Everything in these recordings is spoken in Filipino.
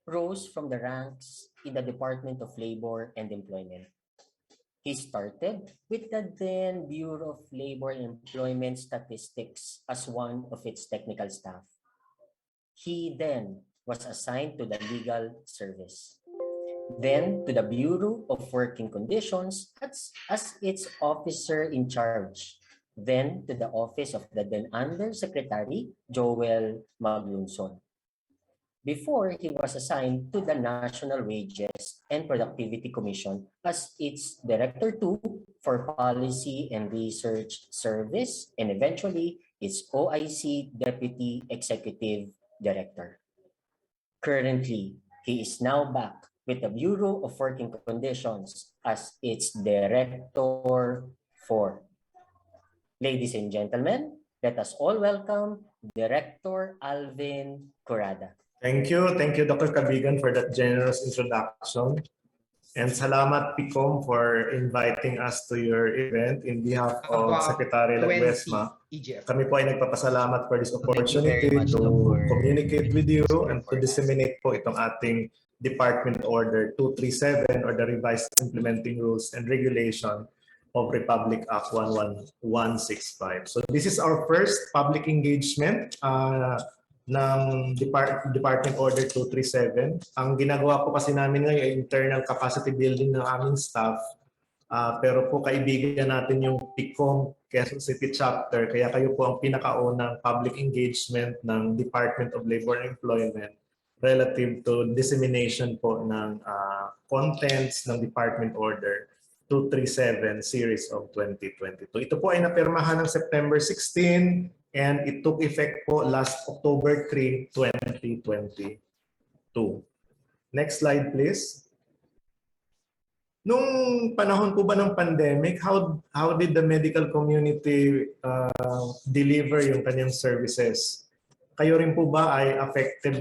rose from the ranks in the Department of Labor and Employment. He started with the then Bureau of Labor and Employment Statistics as one of its technical staff. He then was assigned to the legal service, then to the Bureau of Working Conditions as its officer in charge, then to the office of the then Undersecretary Joel Maglunson, before he was assigned to the National Wages and Productivity Commission as its Director 2 for Policy and Research Service, and eventually its OIC Deputy Executive Director. Currently, he is now back with the Bureau of Working Conditions as its Director 4. Ladies and gentlemen, let us all welcome Director Alvin Curada. Thank you, Dr. Cabigan, for that generous introduction. And salamat, PICOM, for inviting us to your event in behalf of Secretary Laguesma. Kami po ay nagpapasalamat for this opportunity to communicate with you and to disseminate po itong ating Department Order 237 or the Revised Implementing Rules and Regulation of Republic Act 11165. So this is our first public engagement ng Department Order 237. Ang ginagawa po kasi namin ngayon ay internal capacity building ng aming staff. Pero po kaibigan natin yung PICOM Quezon City Chapter, kaya kayo po ang pinakaunang public engagement ng Department of Labor and Employment relative to dissemination po ng contents ng Department Order 237 Series of 2022. Ito po ay napirmahan ng September 16 and it took effect po last October 3, 2022. Next slide, please. Nung panahon po ba ng pandemic, how did the medical community deliver yung kanyang services? Kayo rin po ba ay affected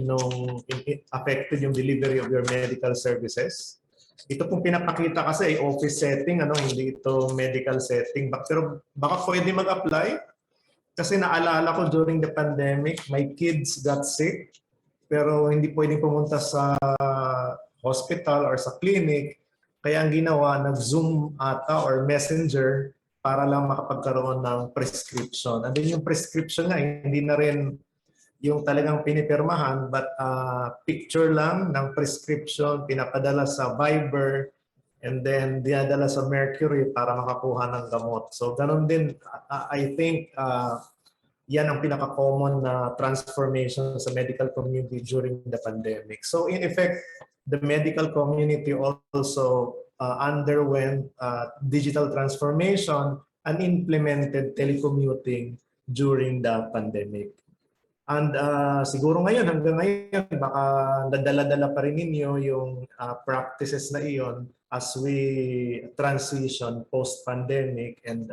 yung delivery of your medical services? Ito pong pinapakita kasi ay office setting, hindi ito medical setting. Pero baka pwede mag-apply. Kasi naalala ko during the pandemic, my kids got sick. Pero hindi pwedeng pumunta sa hospital or sa clinic. Kaya ang ginawa, nag-Zoom ata or Messenger para lang makapagkaroon ng prescription. And then yung prescription nga, hindi na rin yung talagang pinipirmahan, but picture lang ng prescription, pinapadala sa Viber, and then dinadala sa Mercury para makakuha ng gamot. So ganun din, I think yan ang pinaka-common na transformation sa medical community during the pandemic. So in effect, the medical community also underwent digital transformation and implemented telecommuting during the pandemic. And siguro ngayon, hanggang ngayon, baka nadala-dala pa rin ninyo yung practices na iyon as we transition post-pandemic and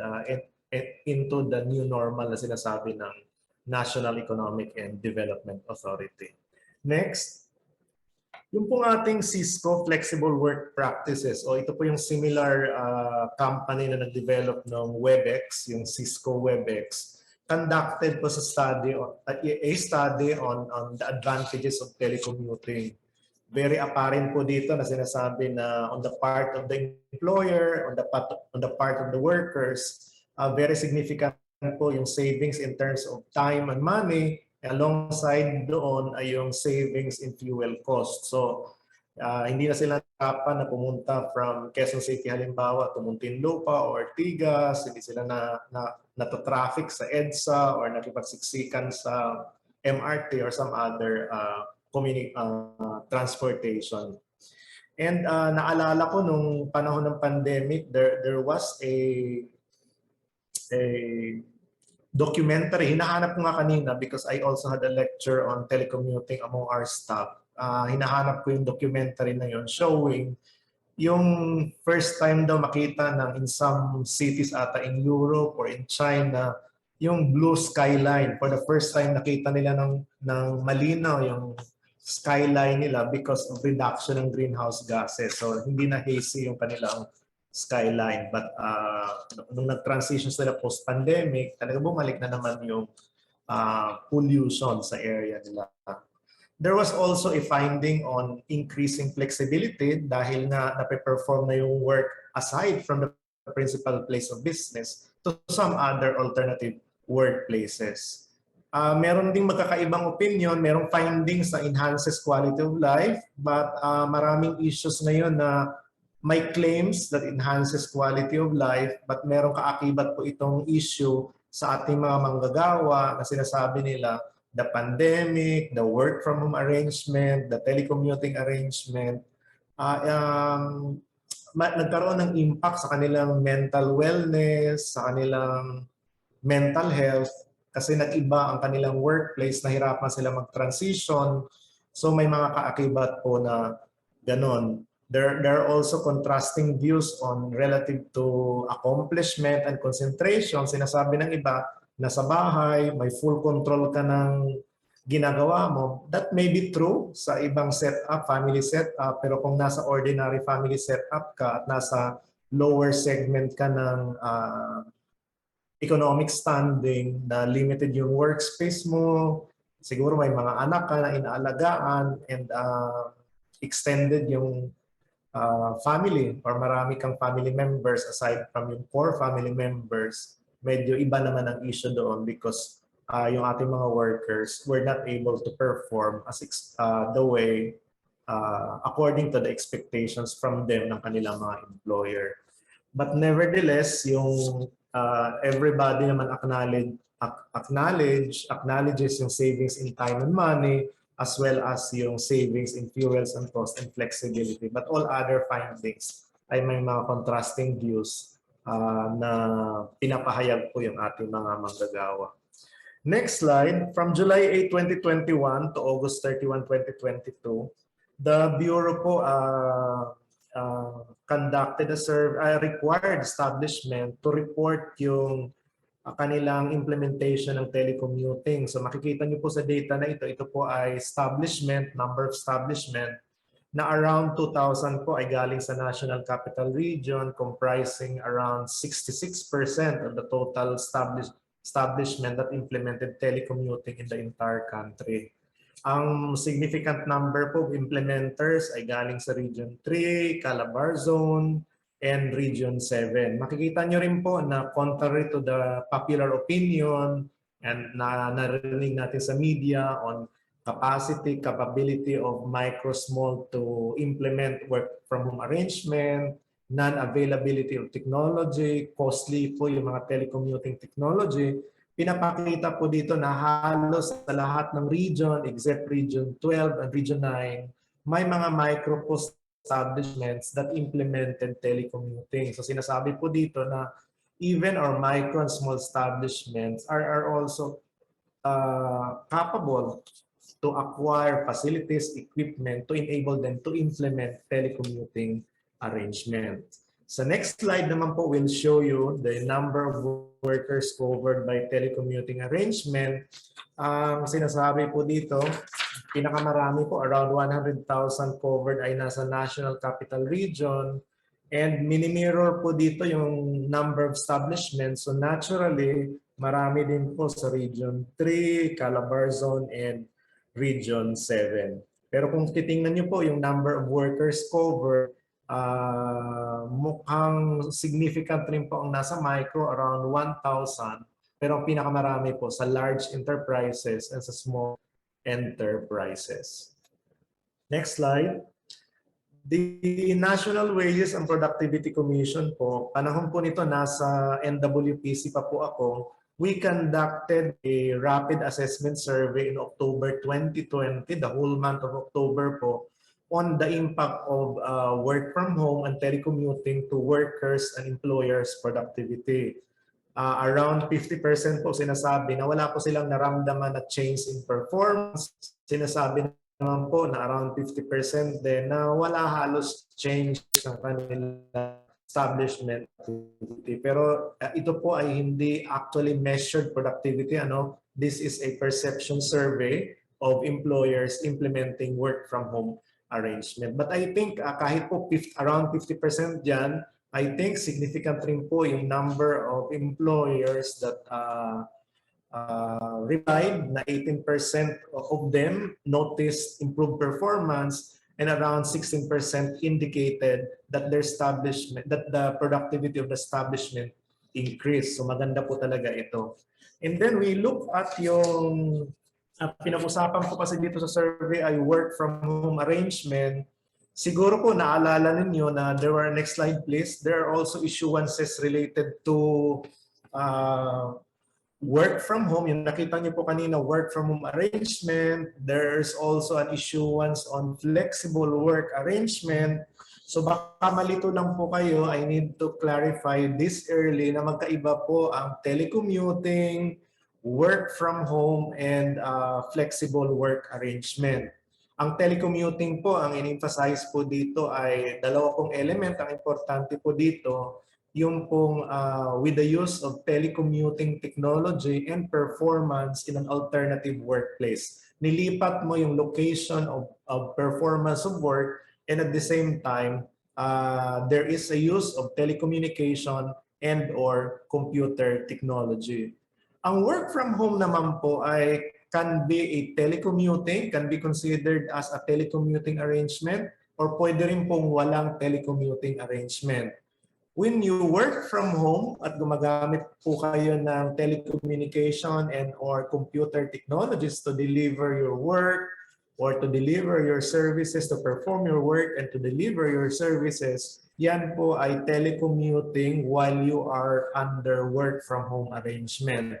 into the new normal na sinasabi ng National Economic and Development Authority. Next. Yung pong ating Cisco Flexible Work Practices, o ito po yung similar company na nag-develop ng WebEx, yung Cisco WebEx, conducted po sa study on the advantages of telecommuting. Very apparent po dito na sinasabi na on the part of the employer, on the part of the workers, very significant po yung savings in terms of time and money. Alongside doon ay yung savings in fuel cost. So hindi na sila nakapan na pumunta from Quezon City halimbawa to Muntinlupa or Ortigas, hindi sila natotraffic sa EDSA or nakipagsiksikan sa MRT or some other transportation. And naalala ko nung panahon ng pandemic, there was a documentary. Hinahanap ko nga kanina because I also had a lecture on telecommuting among our staff. Hinahanap ko yung documentary na yun showing yung first time daw makita in some cities ata in Europe or in China, yung blue skyline. For the first time nakita nila ng malinaw yung skyline nila because of reduction ng greenhouse gases. So hindi na hazy yung kanilang skyline. But nung nag-transition sila post-pandemic, talaga bumalik na naman yung pollution sa area nila. There was also a finding on increasing flexibility dahil na nape-perform na yung work aside from the principal place of business to some other alternative workplaces. Meron ding magkakaibang opinion, merong findings na enhances quality of life, but maraming issues ngayon na may claims that enhances quality of life, but merong kaakibat po itong issue sa ating mga manggagawa na sinasabi nila the pandemic, the work from home arrangement, the telecommuting arrangement, nagkaroon ng impact sa kanilang mental wellness, sa kanilang mental health, kasi nag-iba ang kanilang workplace, nahirapan sila mag-transition. So may mga kaakibat po na ganon. There are also contrasting views on relative to accomplishment and concentration. Sinasabi ng iba, nasa bahay, may full control ka ng ginagawa mo. That may be true sa ibang setup, family setup, pero kung nasa ordinary family setup ka at nasa lower segment ka ng economic standing, na limited yung workspace mo, siguro may mga anak ka na inaalagaan, and extended yung family or marami kang family members aside from yung core family members, medyo iba naman ang issue doon because yung ating mga workers were not able to perform as the way according to the expectations from them ng kanilang mga employer. But nevertheless, yung everybody naman acknowledges yung savings in time and money, as well as yung savings in fuels and cost and flexibility. But all other findings ay may mga contrasting views na pinapahayag po yung ating mga manggagawa. Next slide. From July 8, 2021 to August 31, 2022, the Bureau po conducted required establishment to report yung kanilang implementation ng telecommuting. So makikita niyo po sa data na ito po ay establishment, number of establishment, na around 2,000 po ay galing sa National Capital Region, comprising around 66% of the total establishment that implemented telecommuting in the entire country. Ang significant number po of implementers ay galing sa Region 3, Calabar Zone, and Region 7. Makikita nyo rin po na contrary to the popular opinion and na narinig natin sa media on capacity, capability of micro, small to implement work from home arrangement, non-availability of technology, costly po yung mga telecommuting technology, pinapakita po dito na halos sa lahat ng region, except Region 12 and Region 9, may mga micro establishments that implemented telecommuting. So sinasabi po dito na even our micro and small establishments are also capable to acquire facilities, equipment to enable them to implement telecommuting arrangements. Sa next slide naman po will show you the number of workers covered by telecommuting arrangement. Ang sinasabi po dito, pinakamarami po, around 100,000 covered ay nasa National Capital Region, and mini-mirror po dito yung number of establishments. So naturally, marami din po sa Region 3, Calabar Zone, and Region 7. Pero kung titingnan nyo po yung number of workers covered, mukhang significant rin po ang nasa micro, around 1,000. Pero ang pinakamarami po sa large enterprises and sa small enterprises. Next slide. The National Wages and Productivity Commission po, panahon po nito nasa NWPC pa po ako, we conducted a rapid assessment survey in October 2020, the whole month of October po, on the impact of work from home and telecommuting to workers and employers' productivity. Around 50% po sinasabi na wala po silang naramdaman na change in performance. Sinasabi naman po na around 50% din na wala halos change sa kanilang establishment activity. Pero ito po ay hindi actually measured productivity. This is a perception survey of employers implementing work from home arrangement. But I think kahit po around 50% dyan, I think significant rin po yung number of employers that replied na 18% of them noticed improved performance, and around 16% indicated that their establishment, that the productivity of the establishment increased. So maganda po talaga ito. And then we look at yung pinag-usapan ko kasi dito sa survey ay work from home arrangement. Siguro po naalala ninyo na there were, next slide please, there are also issuances related to work from home. Yung nakita niyo po kanina, work from home arrangement. There's also an issuance on flexible work arrangement. So baka malito lang po kayo, I need to clarify this early na magkaiba po ang telecommuting, work from home, and flexible work arrangement. Ang telecommuting po, ang in-emphasize po dito ay dalawa pong element. Ang importante po dito, yung pong with the use of telecommuting technology and performance in an alternative workplace. Nilipat mo yung location of performance of work, and at the same time, there is a use of telecommunication and or computer technology. Ang work from home naman po ay can be a telecommuting, can be considered as a telecommuting arrangement, or pwede rin pong walang telecommuting arrangement. When you work from home at gumagamit po kayo ng telecommunication and or computer technologies to deliver your work or to deliver your services, to perform your work and to deliver your services, yan po ay telecommuting while you are under work from home arrangement.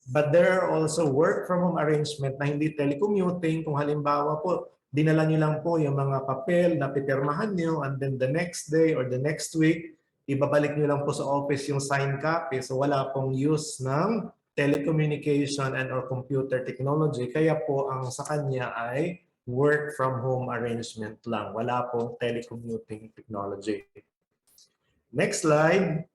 But there are also work from home arrangement na hindi telecommuting. Kung halimbawa po, dinala nyo lang po yung mga papel na pipirmahan nyo, and then the next day or the next week, ibabalik nyo lang po sa office yung signed copy. So wala pong use ng telecommunication and or computer technology. Kaya po ang sa kanya ay work from home arrangement lang. Wala pong telecommuting technology. Next slide.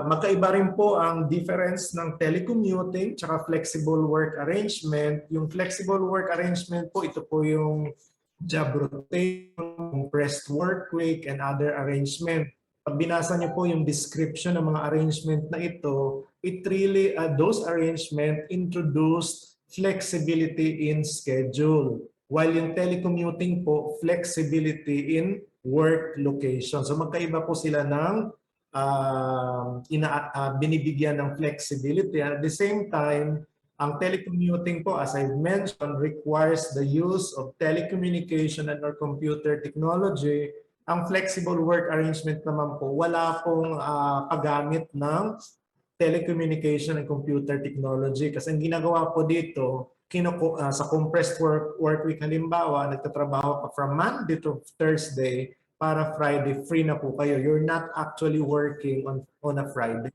Magkaiba rin po ang difference ng telecommuting tsaka flexible work arrangement. Yung flexible work arrangement po, ito po yung job rotation, compressed work week, and other arrangement. Pag binasa niyo po yung description ng mga arrangement na ito, it really, those arrangement introduced flexibility in schedule. While yung telecommuting po, flexibility in work location. So magkaiba po sila ng binibigyan ng flexibility. And at the same time, ang telecommuting po, as I mentioned, requires the use of telecommunication and or computer technology. Ang flexible work arrangement naman po, wala pong paggamit ng telecommunication and computer technology. Kasi ang ginagawa po dito, sa compressed work week halimbawa, nagtatrabaho ka from Monday to Thursday, para Friday, free na po kayo. You're not actually working on a Friday.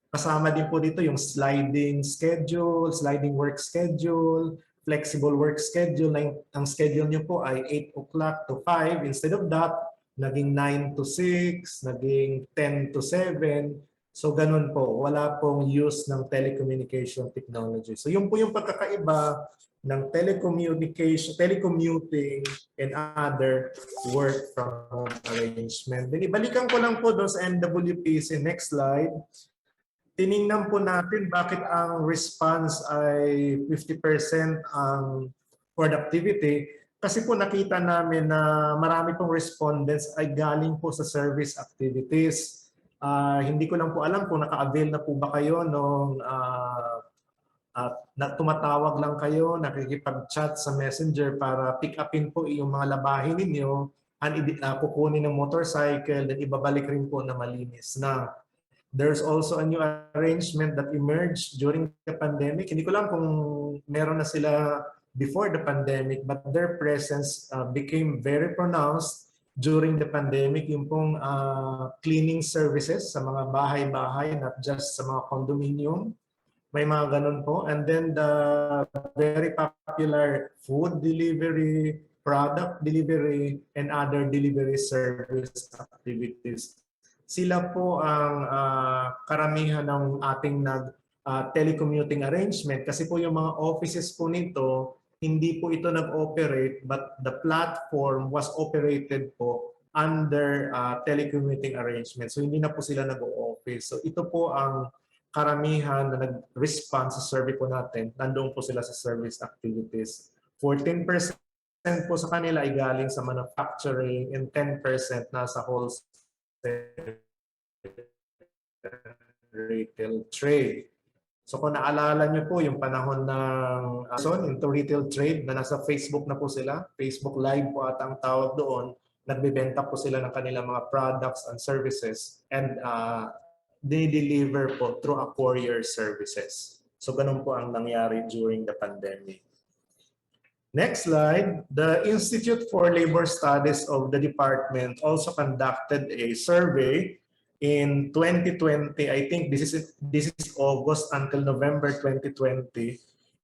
Kasama din po dito yung sliding schedule, sliding work schedule, flexible work schedule. Ang schedule nyo po ay 8 o'clock to 5. Instead of that, naging 9 to 6, naging 10 to 7. So ganun po, wala pong use ng telecommunication technology. So yun po yung pagkakaiba ng telecommuting, and other work from home arrangement. Then ibalikan ko lang po doon sa NWPC. Next slide. Tiningnan po natin bakit ang response ay 50% ang productivity. Kasi po nakita namin na marami pong respondents ay galing po sa service activities. Hindi ko lang po alam kung naka-avail na po ba kayo nung na tumatawag lang kayo, nakikipag-chat sa messenger para pick upin po yung mga labahin ninyo, kukunin ng motorcycle, then ibabalik rin po na malinis na. There's also a new arrangement that emerged during the pandemic. Hindi ko lang kung meron na sila before the pandemic, but their presence became very pronounced during the pandemic. Yung pong cleaning services sa mga bahay-bahay, not just sa mga condominium. May mga ganun po. And then the very popular food delivery, product delivery, and other delivery service activities. Sila po ang karamihan ng ating telecommuting arrangement. Kasi po yung mga offices po nito, hindi po ito nag-operate, but the platform was operated po under telecommuting arrangement. So hindi na po sila nag-o-office. So ito po ang karamihan na nag-respond sa survey po natin, nandoon po sila sa service activities. 14% po sa kanila ay galing sa manufacturing and 10% nasa wholesale retail trade. So kung naalala nyo po yung panahon ng into retail trade na nasa Facebook na po sila, Facebook Live po at ang tawag doon, nagbebenta po sila ng kanilang mga products and services and they deliver po through a courier services. So ganun po ang nangyari during the pandemic. Next slide. The Institute for Labor Studies of the department also conducted a survey in 2020. I think this is August until November 2020.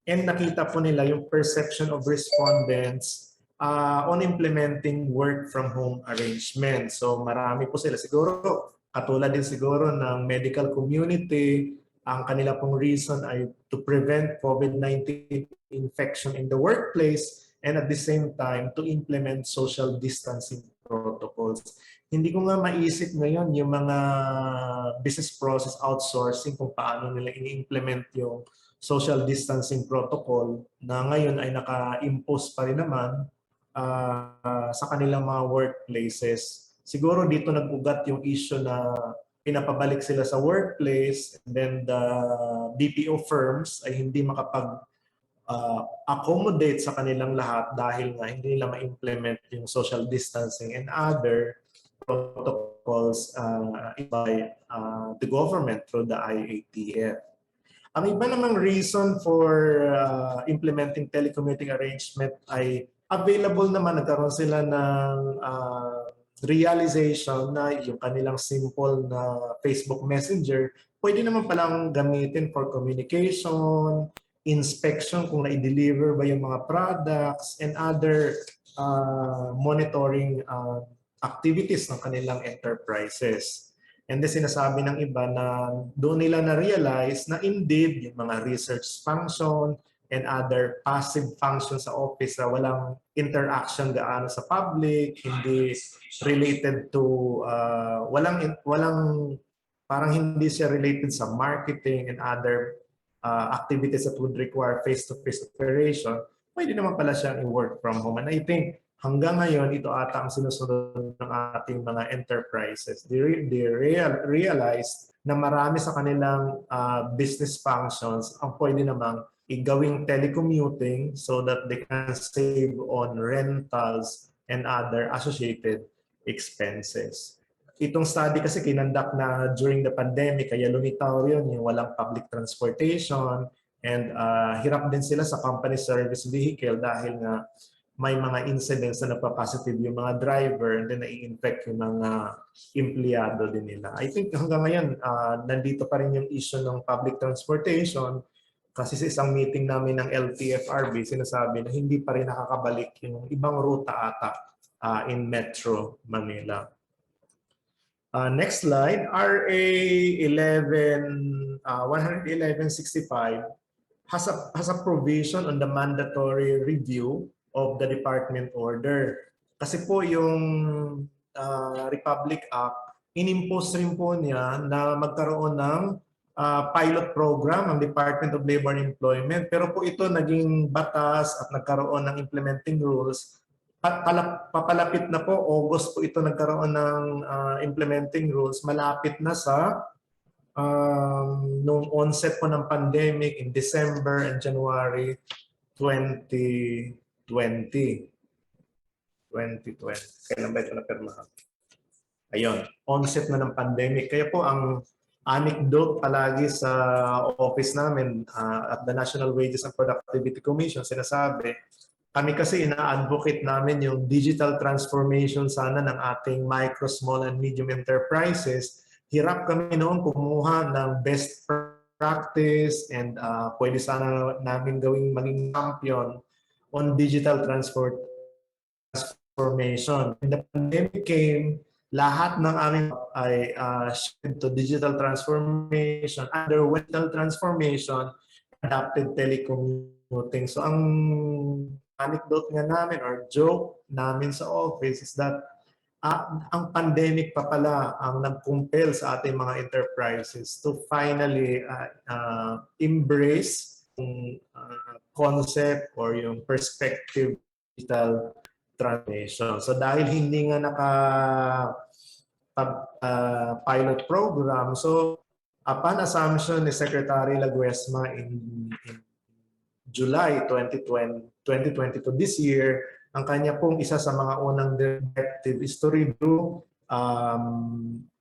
And nakita po nila yung perception of respondents on implementing work from home arrangements. So marami po sila. Siguro, katulad din siguro ng medical community, ang kanila pong reason ay to prevent COVID-19 infection in the workplace and at the same time to implement social distancing protocols. Hindi ko nga maisip ngayon yung mga business process outsourcing kung paano nila i-implement yung social distancing protocol na ngayon ay naka-impose pa rin naman sa kanilang mga workplaces. Siguro dito nag-ugat yung issue na pinapabalik sila sa workplace and then the BPO firms ay hindi accommodate sa kanilang lahat dahil nga hindi nila ma-implement yung social distancing and other protocols by the government through the IATF. Ang iba namang reason for implementing telecommuting arrangement ay available naman, nagkaroon sila ng realization na yung kanilang simple na Facebook Messenger pwede naman palang gamitin for communication, inspection kung na-deliver ba yung mga products, and other monitoring activities ng kanilang enterprises. And then sinasabi ng iba na doon nila na-realize na indeed yung mga research function and other passive functions sa office na walang interaction gaano sa public, hindi related to, parang hindi siya related sa marketing and other activities that would require face-to-face operation, pwede naman pala siyang i-work from home. And I think hanggang ngayon, ito ata ang sinusunod ng ating mga enterprises. They realize na marami sa kanilang business functions ang pwede namang igawing telecommuting so that they can save on rentals and other associated expenses. Itong study kasi kinandak na during the pandemic, kaya lumitaw yun yung walang public transportation and hirap din sila sa company service vehicle dahil nga may mga incidents na nagpa-positive yung mga driver and then nai-infect yung mga empleyado din nila. I think hanggang ngayon, nandito pa rin yung issue ng public transportation kasi sa isang meeting namin ng LTFRB, sinasabi na hindi pa rin nakakabalik yung ibang ruta ata in Metro Manila. Next slide, RA 11165 has a provision on the mandatory review of the department order. Kasi po yung Republic Act, inimpose rin po niya na magkaroon ng pilot program ang Department of Labor and Employment. Pero po ito naging batas at nagkaroon ng implementing rules. Papalapit na po, August po ito nagkaroon ng implementing rules. Malapit na sa nung onset po ng pandemic in December and January 2020. Kailan ba ito napirmahan? Ayun, onset na ng pandemic. Kaya po ang anecdote palagi sa office namin at the National Wages and Productivity Commission, sinasabi, kami kasi ina-advocate namin yung digital transformation sana ng ating micro, small, and medium enterprises. Hirap kami noon kumuha ng best practice and pwede sana namin gawing maging champion on digital transformation. When the pandemic came, lahat ng aming ay shifted to digital transformation. Under digital transformation, adapted telecommuting. So ang anecdote nga namin or joke namin sa office is that ang pandemic pa pala ang nag-compel sa ating mga enterprises to finally embrace yung concept or yung perspective digital transformation. So dahil hindi nga pilot program, so upon assumption ni Secretary Laguesma in July 2022 this year, ang kanya pong isa sa mga unang directive is to review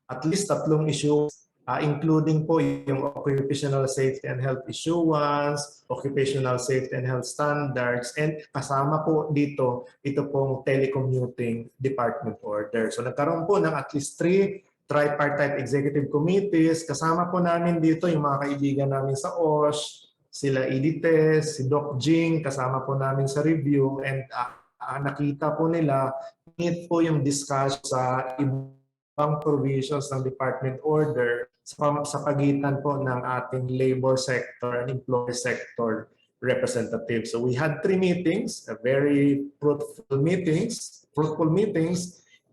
at least 3 issues, including po yung occupational safety and health issuance, occupational safety and health standards, and kasama po dito, ito pong telecommuting department order. So nagkaroon po ng at least 3 tripartite executive committees. Kasama po namin dito yung mga kaibigan namin sa OSH, sila Edites, si Doc Jing, kasama po namin sa review, and nakita po nila, need po yung discussion sa ibang provisions ng department order sa pagitan po ng ating labor sector and employer sector representatives. So we had 3 meetings, very fruitful meetings,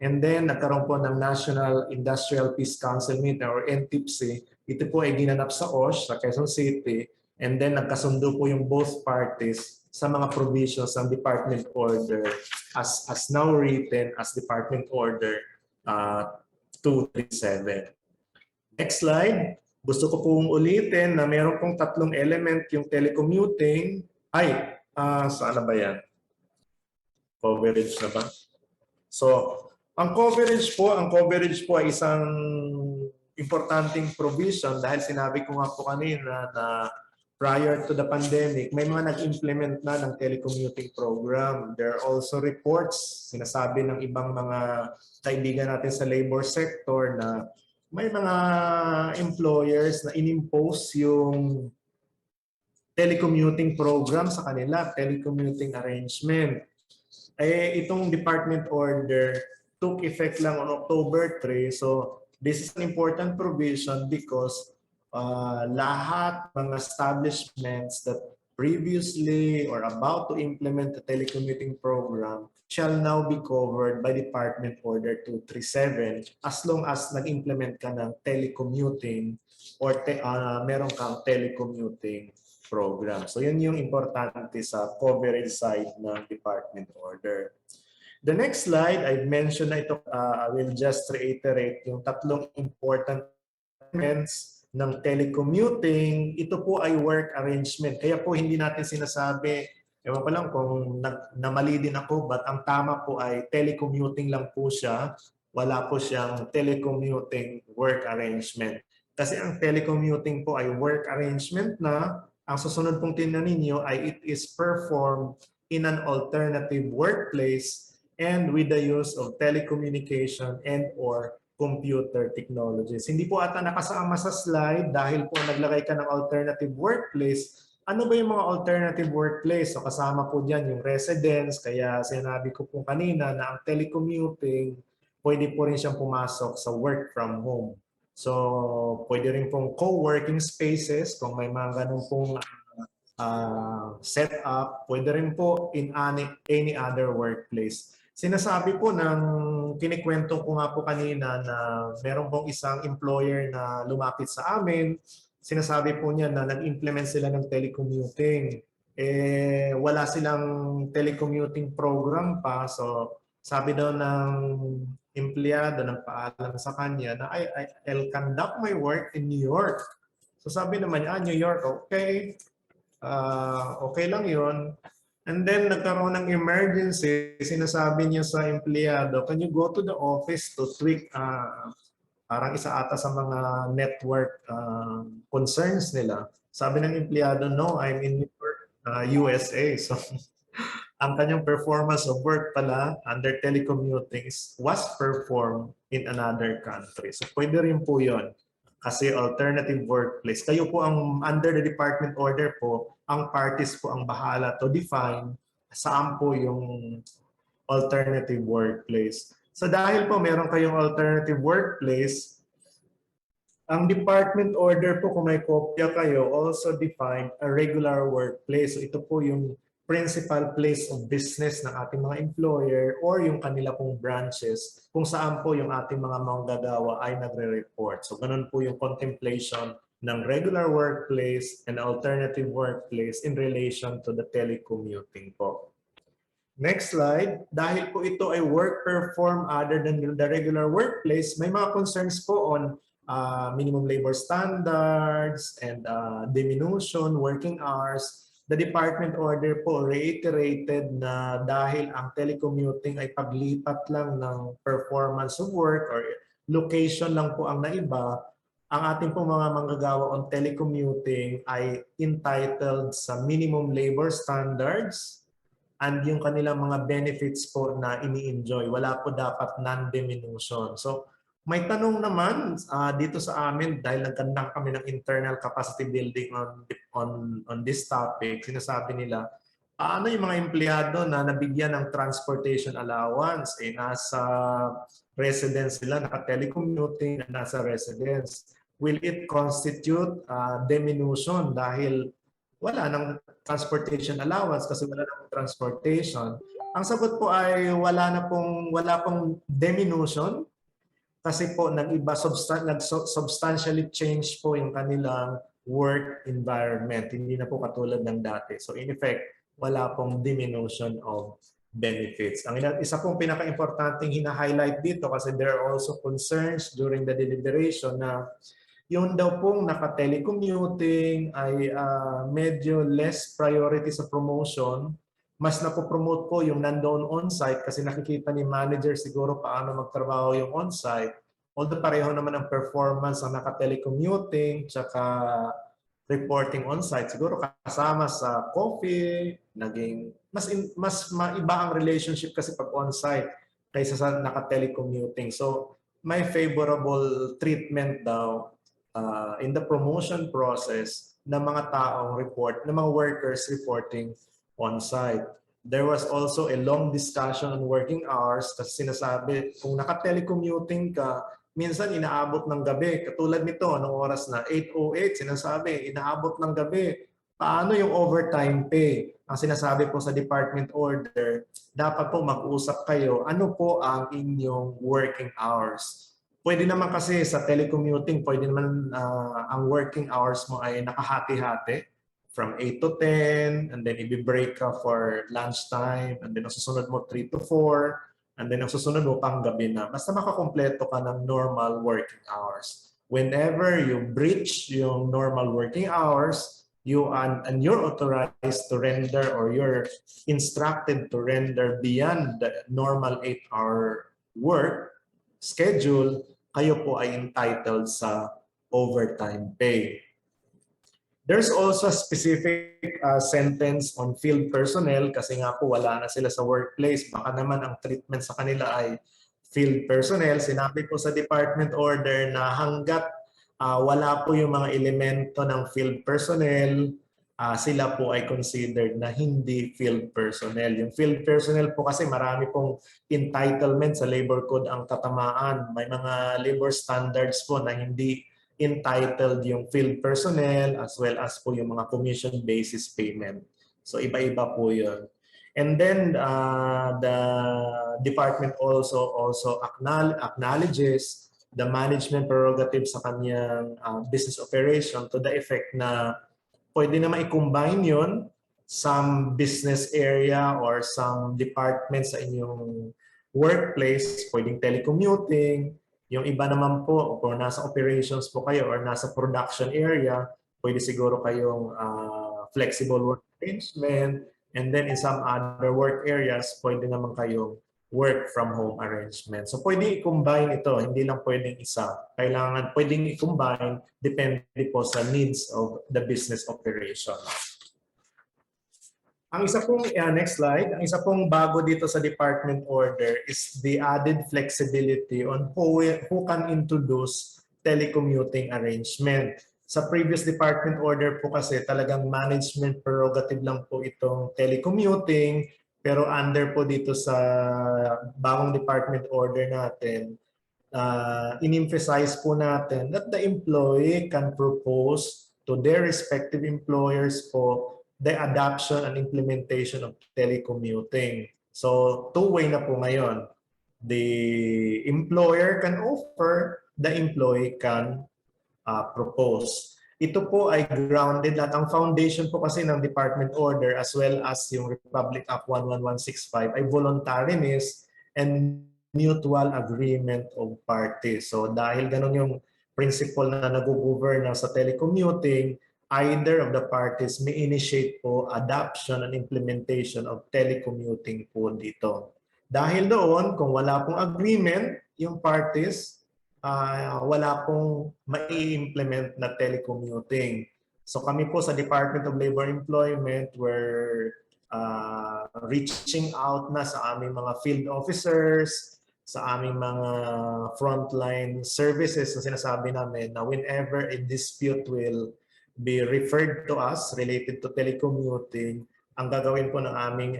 and then nagkaroon po ng National Industrial Peace Council meeting or NTIPC. Ito po ay ginanap sa OSH, sa Quezon City, and then nagkasundo po yung both parties sa mga provisions ng Department Order as now written as Department Order 237. Next slide. Gusto ko pong ulitin na meron pong 3 element yung telecommuting. Saan na ba yan? Coverage na ba? So, ang coverage po ay isang importanteng provision dahil sinabi ko nga po kanina na prior to the pandemic, may mga nag-implement na ng telecommuting program. There are also reports, sinasabi ng ibang mga kaibigan natin sa labor sector na may mga employers na inimpose yung telecommuting program sa kanila, telecommuting arrangement. Itong department order took effect lang on October 3. So this is an important provision because lahat ng establishments that previously or about to implement the telecommuting program shall now be covered by Department Order 237 as long as nag-implement ka ng telecommuting or meron kang telecommuting program. So yun yung importante sa coverage side ng Department Order. The next slide, I mentioned na ito, I will just reiterate yung 3 important elements ng telecommuting. Ito po ay work arrangement. Kaya po hindi natin sinasabi, ewan ko lang kung namali din ako, but ang tama po ay telecommuting lang po siya. Wala po siyang telecommuting work arrangement. Kasi ang telecommuting po ay work arrangement na ang susunod pong tingnan ninyo ay it is performed in an alternative workplace and with the use of telecommunication and or computer technologies. Hindi po ata nakasama sa slide dahil po naglagay ka ng alternative workplace. Ano ba yung mga alternative workplace? So kasama po dyan yung residence, kaya sinabi ko po kanina na ang telecommuting, pwede po rin siyang pumasok sa work from home. So pwede rin pong co-working spaces kung may mga ganun pong setup, pwede rin po in any other workplace. Sinasabi po ng kinikwento ko nga po kanina na meron pong isang employer na lumapit sa amin. Sinasabi po niya na nag-implement sila ng telecommuting. Wala silang telecommuting program pa. So sabi daw ng empleyado, nagpaalam sa kanya na I'll conduct my work in New York. So sabi naman niya, New York, okay. Okay lang yun. And then nagkaroon ng emergency, sinasabi niya sa empleyado, can you go to the office to tweak, parang isa ata sa mga network concerns nila. Sabi ng empleyado, no, I'm in New York, USA. So ang kanyang performance of work pala under telecommuting was performed in another country. So pwede rin po yun. Kasi alternative workplace. Kayo po ang under the department order po, ang parties po ang bahala to define saan po yung alternative workplace. So dahil po meron kayong alternative workplace, ang department order po kung may kopya kayo also define a regular workplace. So ito po yung principal place of business ng ating mga employer or yung kanila pong branches kung saan po yung ating mga manggagawa ay nagre-report. So ganun po yung contemplation ng regular workplace and alternative workplace in relation to the telecommuting po. Next slide. Dahil po ito ay work performed other than the regular workplace, may mga concerns po on minimum labor standards and diminution, working hours. The department order po reiterated na dahil ang telecommuting ay paglipat lang ng performance of work or location lang po ang naiba, ang ating po mga manggagawa on telecommuting ay entitled sa minimum labor standards and yung kanilang mga benefits po na ini-enjoy. Wala po dapat non-diminution. So may tanong naman dito sa amin dahil nagkandang kami ng internal capacity building on this topic. Sinasabi nila, paano yung mga empleyado na nabigyan ng transportation allowance? Nasa residence sila, naka-telecommuting, nasa residence. Will it constitute diminution dahil wala ng transportation allowance kasi wala ng transportation? Ang sagot po ay wala pong diminution kasi po nag-iba substantially change po yung kanilang work environment. Hindi na po katulad ng dati. So in effect, wala pong diminution of benefits. Ang isa pong pinaka-importanting hina-highlight dito kasi there are also concerns during the deliberation na yun daw pong naka-telecommuting ay medyo less priority sa promotion. Mas napopromote po yung nandoon on-site kasi nakikita ni manager siguro paano magtrabaho yung on-site. Although pareho naman ang performance ng naka-telecommuting tsaka reporting on-site. Siguro kasama sa coffee, naging mas maiba ang relationship kasi pag on-site kaysa sa naka-telecommuting. So may favorable treatment daw in the promotion process ng mga taong ng mga workers reporting on-site. There was also a long discussion on working hours kasi sinasabi kung naka-telecommuting ka, minsan inaabot ng gabi. Katulad nito, anong oras na? 8:08, sinasabi, inaabot ng gabi. Paano yung overtime pay? Ang sinasabi po sa department order, dapat po mag-usap kayo, ano po ang inyong working hours? Pwede naman kasi sa telecommuting, pwede naman ang working hours mo ay nakahati-hati from 8 to 10, and then i-break ka for lunchtime, and then ang susunod mo 3 to 4, and then ang susunod mo pang gabi na. Basta makakompleto ka ng normal working hours. Whenever you breach yung normal working hours, you're authorized to render or you're instructed to render beyond the normal 8-hour work schedule, kayo po ay entitled sa overtime pay. There's also a specific sentence on field personnel kasi nga po wala na sila sa workplace. Baka naman ang treatment sa kanila ay field personnel. Sinabi po sa department order na hanggat wala po yung mga elemento ng field personnel, sila po ay considered na hindi field personnel. Yung field personnel po kasi marami pong entitlement sa labor code ang tatamaan. May mga labor standards po na hindi entitled yung field personnel as well as po yung mga commission basis payment. So iba-iba po yun. And then the department also acknowledges the management prerogative sa kanyang business operation to the effect na pwede na ma-combine yun, some business area or some department sa inyong workplace, pwedeng telecommuting, yung iba naman po, kung nasa operations po kayo or nasa production area, pwede siguro kayong flexible work arrangement, and then in some other work areas, pwede naman kayong work from home arrangement. So pwede i-combine ito, hindi lang pwedeng isa. Kailangan pwedeng i-combine depende po sa needs of the business operation. Ang isa pong, next slide, ang isa pong bago dito sa department order is the added flexibility on who can introduce telecommuting arrangement. Sa previous department order po kasi talagang management prerogative lang po itong telecommuting, pero under po dito sa bagong department order natin, in-emphasize po natin that the employee can propose to their respective employers po the adoption and implementation of telecommuting. So two-way na po ngayon. The employer can offer, the employee can propose. Ito po ay grounded at ang foundation po kasi ng Department Order as well as yung Republic Act 11165 ay voluntariness and mutual agreement of parties. So dahil ganun yung principle na nag-govern sa telecommuting, either of the parties may initiate po adoption and implementation of telecommuting po dito. Dahil doon, kung wala pong agreement, yung parties, wala pong mai-implement na telecommuting. So kami po sa Department of Labor and Employment were reaching out na sa aming mga field officers, sa aming mga frontline services na sinasabi namin na whenever a dispute will be referred to us related to telecommuting, ang gagawin po ng aming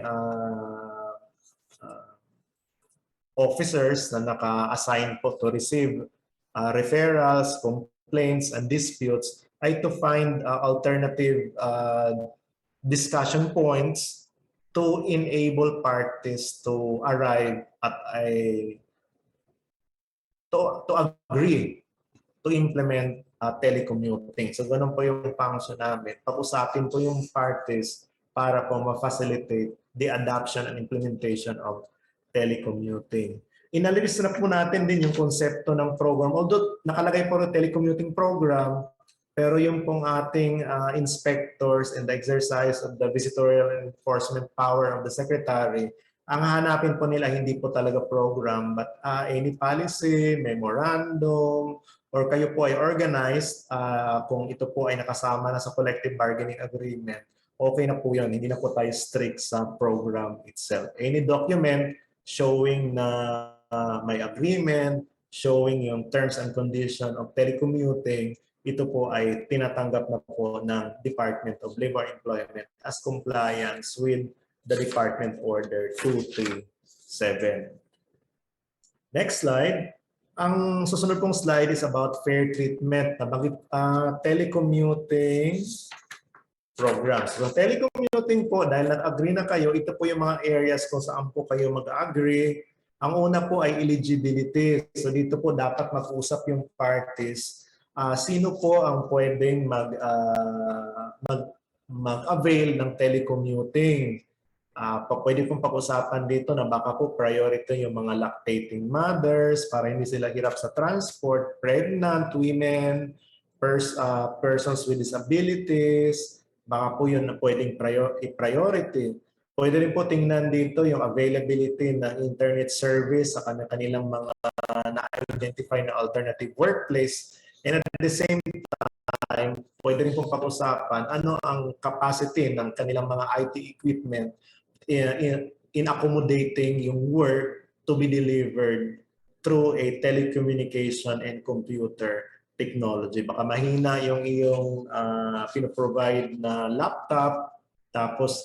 officers na naka-assign po to receive referrals, complaints, and disputes ay to find alternative discussion points to enable parties to arrive at to agree to implement telecommuting. So ganun po yung function namin. Pag-usapin po yung parties para po ma-facilitate the adoption and implementation of telecommuting. Inalis na po natin din yung konsepto ng program. Although nakalagay po yung telecommuting program, pero yung pong ating inspectors and the exercise of the visitorial enforcement power of the secretary, ang hanapin po nila hindi po talaga program, but any policy, memorandum, or kayo po ay organized, kung ito po ay nakasama na sa collective bargaining agreement, okay na po yun. Hindi na po tayo strict sa program itself. Any document showing na may agreement, showing yung terms and condition of telecommuting, ito po ay tinatanggap na po ng Department of Labor and Employment as compliance with the Department Order 237. Next slide. Ang susunod pong slide is about fair treatment. Telecommuting programs. So telecommuting po, dahil nag-agree na kayo, ito po yung mga areas kung saan po kayo mag-agree. Ang una po ay eligibility. So dito po dapat mag-usap yung parties. Sino po ang pwedeng mag-avail ng telecommuting? Pwede pong pag-usapan dito na baka po priority yung mga lactating mothers para hindi sila hirap sa transport, pregnant women, persons with disabilities, baka po yun na pwedeng priority. Pwede rin po tingnan dito yung availability ng internet service sa kanilang mga na-identify na alternative workplace. And at the same time, pwede rin pong pag-usapan ano ang capacity ng kanilang mga IT equipment in accommodating yung work to be delivered through a telecommunication and computer technology. Baka mahina yung iyong pinoprovide na laptop, tapos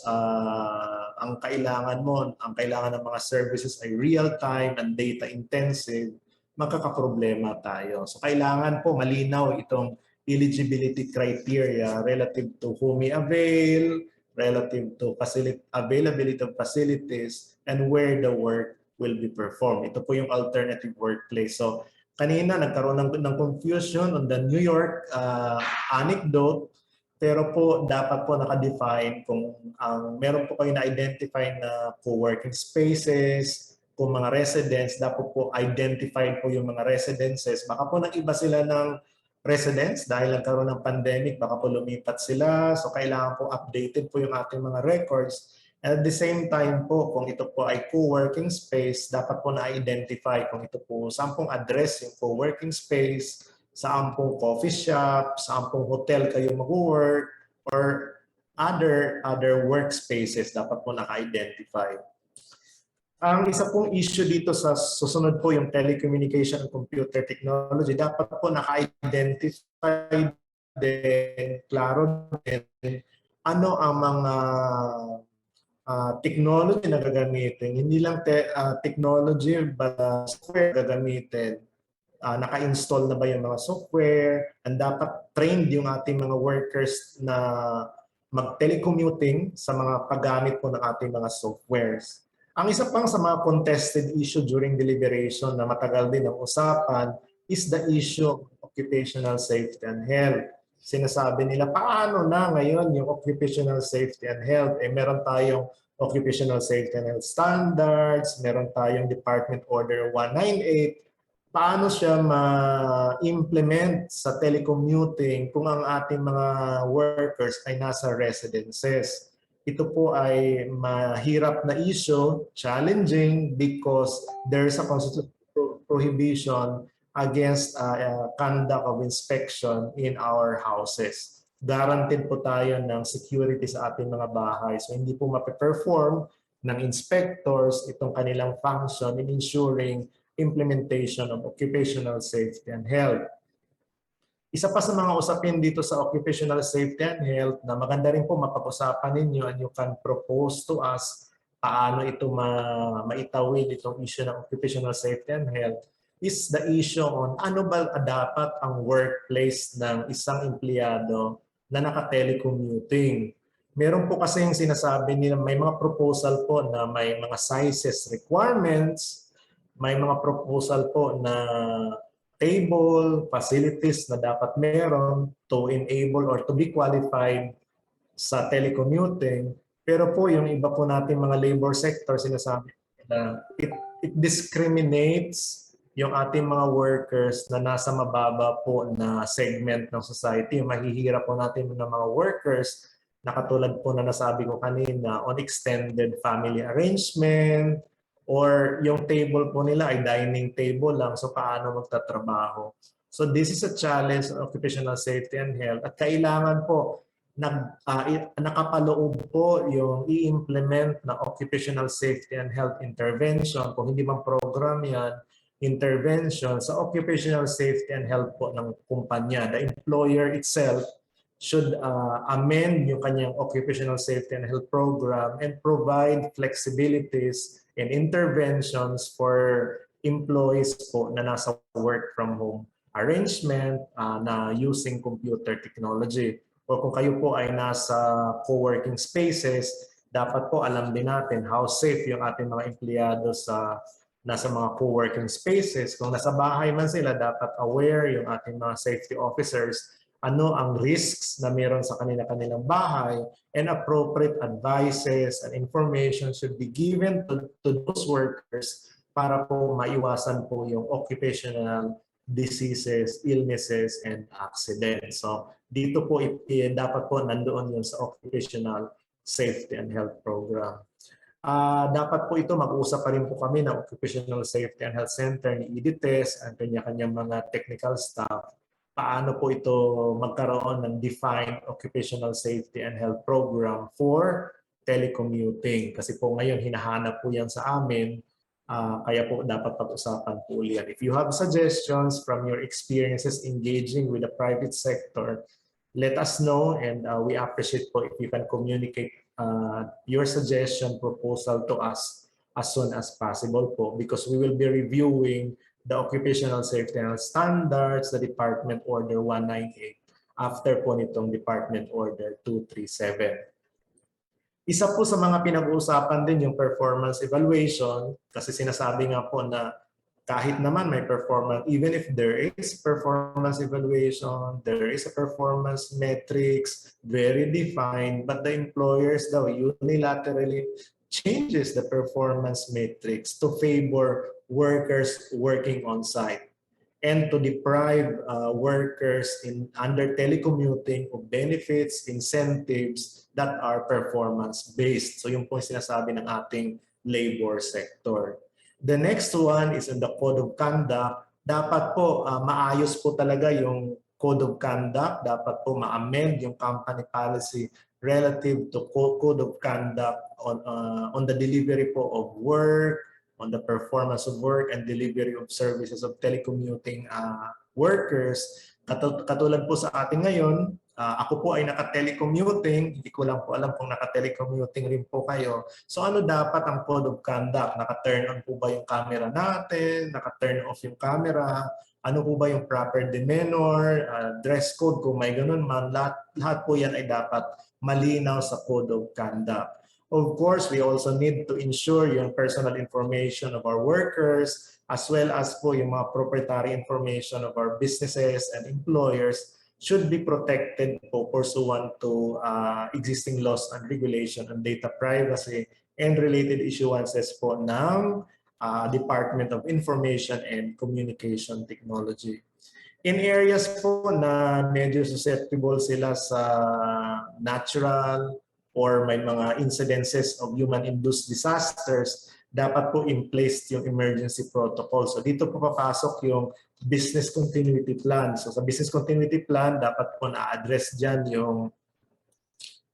ang kailangan ng mga services ay real-time and data-intensive, magkakaproblema tayo. So kailangan po malinaw itong eligibility criteria relative to whom may avail, relative to availability of facilities, and where the work will be performed. Ito po yung alternative workplace. So kanina nagkaroon ng confusion on the New York anecdote, pero po dapat po naka-define kung meron po kayo na-identify na co-working spaces, kung mga residents, dapat po identified po yung mga residences. Baka po nag-iba sila ng residents dahil nagkaroon ng pandemic, baka po lumipat sila. So kailangan po updated po yung ating mga records. And at the same time po, kung ito po ay co-working space, dapat po na-identify kung ito po saan pong address yung co-working space, saan pong coffee shop, saan pong hotel kayo mag-work, or other workspaces, dapat po naka-identify. Ang isa pong issue dito sa susunod po yung telecommunication and computer technology, dapat po naka-identify din, klaro din, ano ang mga technology na gagamitin. Hindi lang technology, but software gagamitin. Naka-install na ba yung mga software, and dapat trained yung ating mga workers na mag-telecommuting sa mga paggamit po ng ating mga softwares. Ang isa pang sa mga contested issue during deliberation na matagal din ang usapan is the issue of occupational safety and health. Sinasabi nila, paano na ngayon yung occupational safety and health? Meron tayong occupational safety and health standards, meron tayong Department Order 198, paano siya ma-implement sa telecommuting kung ang ating mga workers ay nasa residences. Ito po ay mahirap na issue, challenging because there is a constitutional prohibition against conduct of inspection in our houses. Guaranteed po tayo ng security sa ating mga bahay. So hindi po mape-perform ng inspectors itong kanilang function in ensuring implementation of occupational safety and health. Isa pa sa mga usapin dito sa occupational safety and health na maganda rin po mapag-usapan ninyo and you can propose to us paano ito maitawid itong issue ng occupational safety and health is the issue on ano ba dapat ang workplace ng isang empleyado na naka-telecommuting. Meron po kasi yung sinasabi nila, may mga proposal po na may mga sizes requirements, may mga proposal po na table, facilities na dapat meron to enable or to be qualified sa telecommuting. Pero po yung iba po natin mga labor sector, sinasabi na it discriminates yung ating mga workers na nasa mababa po na segment ng society. Mahihirap po natin ng mga workers na katulad po na nasabi ko kanina on extended family arrangement, or yung table po nila ay dining table lang, so paano magtatrabaho. So this is a challenge of occupational safety and health at kailangan po nakapaloob po yung i-implement na occupational safety and health intervention, kung hindi man program yan, intervention sa occupational safety and health po ng kumpanya. The employer itself should amend yung kanyang occupational safety and health program and provide flexibilities and interventions for employees po na nasa work from home arrangement na using computer technology. O kung kayo po ay nasa co-working spaces, dapat po alam din natin how safe yung ating mga empleyado sa nasa mga co-working spaces. Kung nasa bahay man sila, dapat aware yung ating mga safety officers ano ang risks na meron sa kanilang bahay, and appropriate advices and information should be given to those workers para po maiwasan po yung occupational diseases, illnesses, and accidents. So dito po dapat po nandoon yun sa occupational safety and health program. Dapat po ito mag-usap pa rin po kami ng Occupational Safety and Health Center ni EDTES ang kanya-kanyang mga technical staff. Paano po ito magkaroon ng defined occupational safety and health program for telecommuting. Kasi po ngayon hinahanap po yan sa amin, kaya po dapat pag-usapan po ulit. If you have suggestions from your experiences engaging with the private sector, let us know, and we appreciate po if you can communicate your suggestion, proposal to us as soon as possible po, because we will be reviewing the occupational safety and standards, the Department Order 198, after po nitong Department Order 237. Isa po sa mga pinag-uusapan din yung performance evaluation, kasi sinasabi nga po na kahit naman may performance, even if there is performance evaluation, there is a performance metrics, very defined, but the employers daw unilaterally changes the performance metrics to favor workers working on site and to deprive workers under telecommuting of benefits, incentives that are performance-based. So yung po sinasabi ng ating labor sector. The next one is in the Code of Conduct. Dapat po maayos po talaga yung Code of Conduct. Dapat po ma-amend yung company policy relative to Code of Conduct on the delivery po of work, on the performance of work and delivery of services of telecommuting workers. Katulad po sa atin ngayon, ako po ay naka-telecommuting, hindi ko lang po alam kung naka-telecommuting rin po kayo. So ano dapat ang Code of Conduct? Naka-turn on po ba yung camera natin? Naka-turn off yung camera? ano po ba yung proper demeanor, dress code kung may ganun man, lahat po yan ay dapat malinaw sa code of conduct. Of course, we also need to ensure yung personal information of our workers as well as po yung mga proprietary information of our businesses and employers should be protected po pursuant to existing laws and regulation on data privacy and related issuances po ng Department of Information and Communication Technology. In areas po na medyo susceptible sila sa natural or may mga incidences of human-induced disasters, dapat po in place yung emergency protocol. So dito po papasok yung business continuity plan. So sa business continuity plan, dapat po na-address dyan yung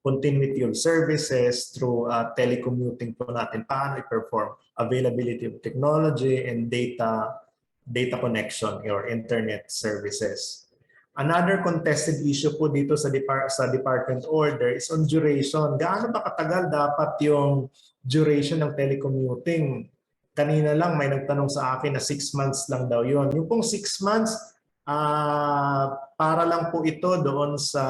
continuity of services through telecommuting po natin. Paano i-perform availability of technology and data connection or internet services. Another contested issue po dito sa department order is on duration. Gaano ba katagal dapat yung duration ng telecommuting? Kanina lang may nagtanong sa akin na 6 months lang daw yun. Yung pong 6 months, para lang po ito doon sa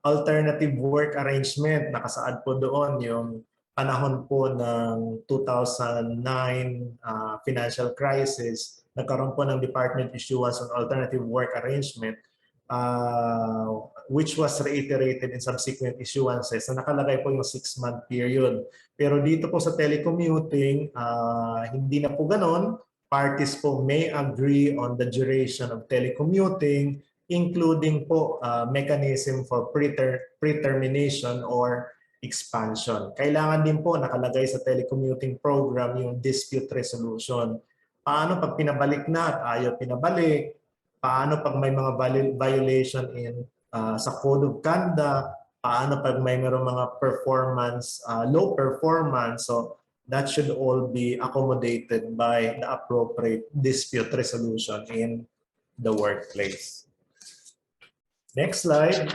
alternative work arrangement. Nakasaad po doon yung panahon po ng 2009 financial crisis. Nagkaroon po ng department issuance on alternative work arrangement which was reiterated in subsequent issuances. So nakalagay po yung 6-month period. Pero dito po sa telecommuting, hindi na po ganon. Parties po may agree on the duration of telecommuting, including po mechanism for pre-termination or expansion. Kailangan din po nakalagay sa telecommuting program yung dispute resolution. Paano pag pinabalik na at ayaw pinabalik? Paano pag may mga violation sa code of conduct? Paano pag may mga performance, low performance? So that should all be accommodated by the appropriate dispute resolution in the workplace. Next slide.